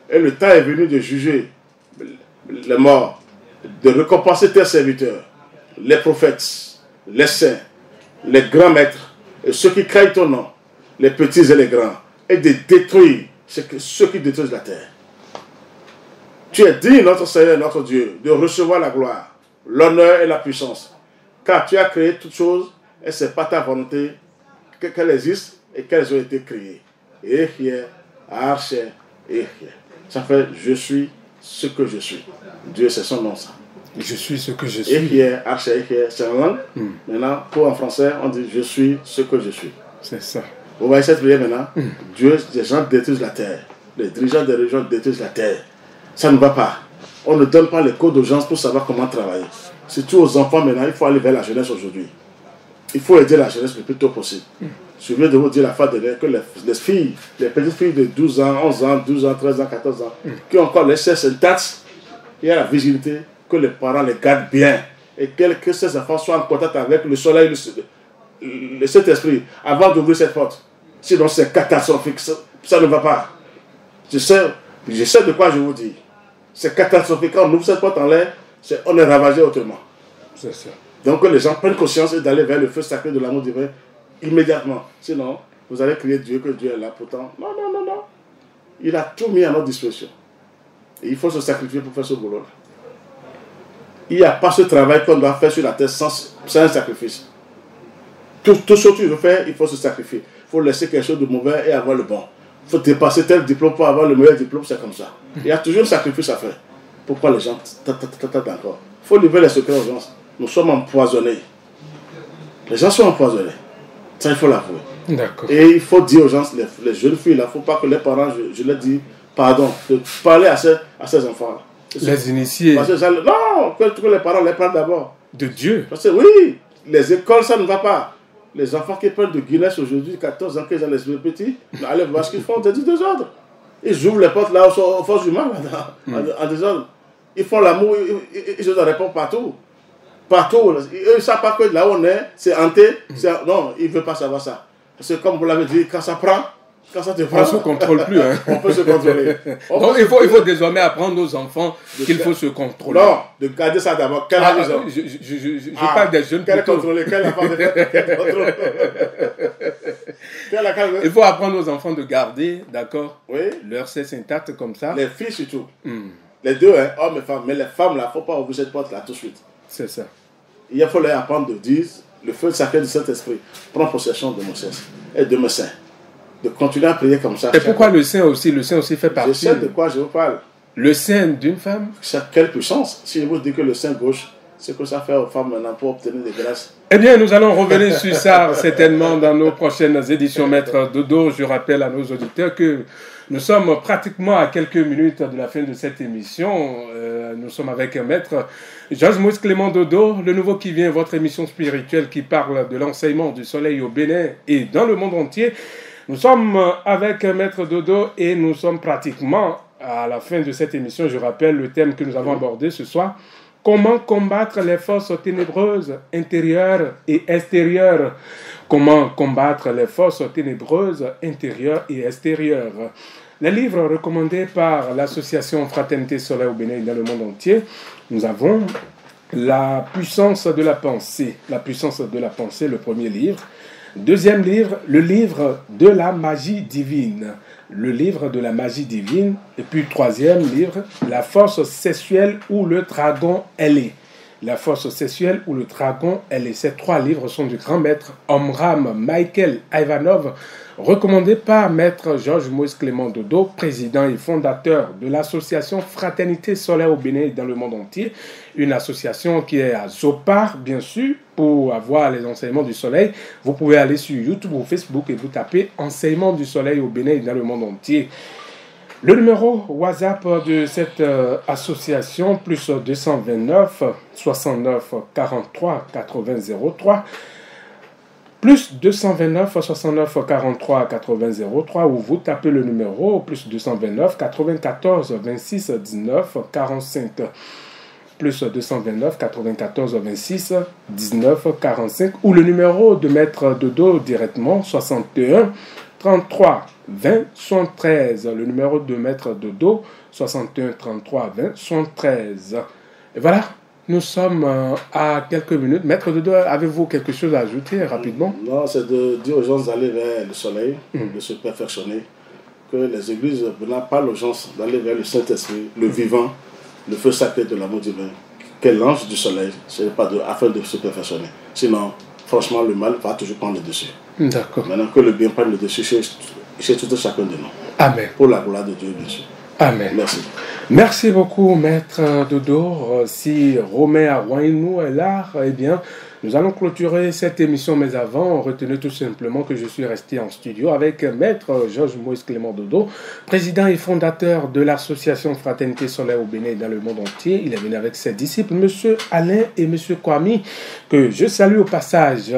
C: Et le temps est venu de juger les morts, de récompenser tes serviteurs, les prophètes, les saints, les grands maîtres, et ceux qui craignent ton nom, les petits et les grands, et de détruire ceux qui détruisent la terre. Tu es digne, notre Seigneur, notre Dieu, de recevoir la gloire, l'honneur et la puissance, car tu as créé toutes choses, et ce n'est pas ta volonté qu'elles existent et qu'elles ont été créées. Et hier, Arche, et ça fait je suis ce que je suis. Dieu, c'est son nom, ça.
B: Je suis ce que je suis.
C: Et hier, Arche, c'est en langue. Maintenant, pour en français, on dit je suis ce que je suis.
B: C'est ça.
C: Vous voyez cette prière maintenant? Dieu, les gens détruisent la terre. Les dirigeants des régions détruisent la terre. Ça ne va pas. On ne donne pas les codes aux gens pour savoir comment travailler. Surtout aux enfants maintenant, il faut aller vers la jeunesse aujourd'hui. Il faut aider la jeunesse le plus tôt possible. Je viens de vous dire la fois dernière que les filles, les petites filles de 12 ans, 11 ans, 12 ans, 13 ans, 14 ans, qui ont encore les seins intacts, il y a la vigilité que les parents les gardent bien et que ces enfants soient en contact avec le soleil, le Saint-Esprit, avant d'ouvrir cette porte. Sinon, c'est catastrophique. Ça ne va pas. Je sais de quoi je vous dis. C'est catastrophique. Quand on ouvre cette porte en l'air, on est ravagé autrement.
B: C'est ça.
C: Donc que les gens prennent conscience et d'aller vers le feu sacré de l'amour divin immédiatement. Sinon, vous allez crier Dieu, que Dieu est là. Pourtant, non. Il a tout mis à notre disposition. Et il faut se sacrifier pour faire ce boulot-là. Il n'y a pas ce travail qu'on doit faire sur la terre sans un sacrifice. Tout ce que tu veux faire, il faut se sacrifier. Il faut laisser quelque chose de mauvais et avoir le bon. Il faut dépasser tel diplôme pour avoir le meilleur diplôme, c'est comme ça. Il y a toujours un sacrifice à faire. Pourquoi les gens t'attendent encore? Il faut livrer les secrets aux gens. Nous sommes empoisonnés. Les gens sont empoisonnés. Ça, il faut l'avouer.
B: D'accord.
C: Et il faut dire aux gens, les jeunes filles, il ne faut pas que les parents, je leur dis, pardon, de parler à ces enfants-là.
B: Les initiés.
C: Parce que non, que les parents les prennent d'abord.
B: De Dieu.
C: Parce que oui, les écoles, ça ne va pas. Les enfants qui prennent de Guinness aujourd'hui, 14 ans, 15 ans, les petits, allez voir ce qu'ils font, des désordres. Ils ouvrent les portes là aux forces humaines, en désordre. Ils font l'amour, ils se répondent partout. Partout. Ils ne savent pas que là où on est, c'est hanté. Non, ils ne veulent pas savoir ça. C'est comme vous l'avez dit, quand ça prend, quand ça te prend.
B: On ne se contrôle plus. Hein.
C: On peut se contrôler.
B: Donc il faut désormais apprendre aux enfants qu'il faut se contrôler.
C: Non, de garder ça d'abord. Quel âge ils ont?
B: Je parle des jeunes
C: Quel
B: plutôt.
C: contrôler? Quel enfant de contrôler?
B: Il faut apprendre aux enfants de garder, d'accord,
C: Oui.
B: leur sexe intact comme ça.
C: Les filles surtout. Les deux, hein, hommes et femmes. Mais les femmes, là, il ne faut pas ouvrir cette porte-là tout de suite.
B: C'est ça.
C: Il faut leur apprendre de dire, le feu sacré du Saint-Esprit prend possession de mon sexe et de mes seins. De continuer à prier comme ça.
B: Et pourquoi le sein aussi fait partie?
C: Je sais de quoi je vous parle.
B: Le sein d'une femme?
C: Quelle puissance. Si je vous dis que le sein gauche, c'est que ça fait aux femmes maintenant pour obtenir des grâces.
B: Eh bien, nous allons revenir sur ça certainement dans nos prochaines éditions. Maître Dodo, je rappelle à nos auditeurs que nous sommes pratiquement à quelques minutes de la fin de cette émission. Nous sommes avec un maître Georges-Moïse Clément Dodo, le nouveau qui vient, votre émission spirituelle qui parle de l'enseignement du soleil au Bénin et dans le monde entier. Nous sommes avec maître Dodo et nous sommes pratiquement à la fin de cette émission. Je rappelle le thème que nous avons abordé ce soir. Comment combattre les forces ténébreuses intérieures et extérieures? Comment combattre les forces ténébreuses intérieures et extérieures? Les livres recommandés par l'association Fraternité Soleil au Bénin et dans le monde entier, nous avons La puissance de la pensée. La puissance de la pensée, le premier livre. Deuxième livre, le livre de la magie divine. Le livre de la magie divine. Et puis troisième livre, la force sexuelle ou le dragon ailé. La force sexuelle ou le dragon ailé. Ces trois livres sont du grand maître Omram Michael Ivanov, recommandé par maître Georges-Moïse Clément Dodo, président et fondateur de l'association Fraternité Soleil au Bénin et dans le monde entier. Une association qui est à Zopar, bien sûr, pour avoir les enseignements du soleil. Vous pouvez aller sur YouTube ou Facebook et vous tapez enseignement du soleil au Bénin et dans le monde entier. Le numéro WhatsApp de cette association, plus 229 69 43 80 03, plus 229 69 43 80 03, ou vous tapez le numéro plus 229 94 26 19 45, plus 229 94 26 19 45, ou le numéro de maître Dodo directement, 61 33 20 73, le numéro de maître Dodo, 61 33 20 73. Et voilà, Nous sommes à quelques minutes. Maître Dodo, avez-vous quelque chose à ajouter rapidement?
C: Non, c'est de dire aux gens d'aller vers le soleil, de se perfectionner, que les églises parlent aux gens d'aller vers le Saint-Esprit, le vivant, le feu sacré de l'amour divin, qu'est l'ange du soleil, afin de se perfectionner. Sinon, franchement, le mal va toujours prendre le dessus.
B: D'accord.
C: Maintenant que le bien prenne le dessus chez tout chacun de nous.
B: Amen.
C: Pour la gloire de Dieu, bien sûr.
B: Amen.
C: Merci.
B: Merci beaucoup, Maître Dodo. Si Romain Awainou est là, eh bien, nous allons clôturer cette émission, mais avant, retenez tout simplement que je suis resté en studio avec Maître Georges Moïse Clément Dodo, président et fondateur de l'association Fraternité Solaire au Bénin et dans le monde entier. Il est venu avec ses disciples, M. Alain et M. Kwame, que je salue au passage.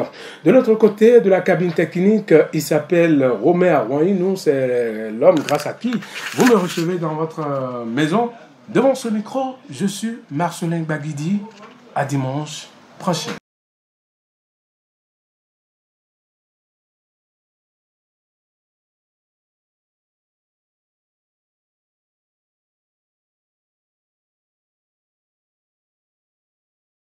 B: De l'autre côté de la cabine technique, il s'appelle Romain Awainou, c'est l'homme grâce à qui vous me recevez dans votre maison. Devant ce micro, je suis Marcelin Baguidi. À dimanche prochain.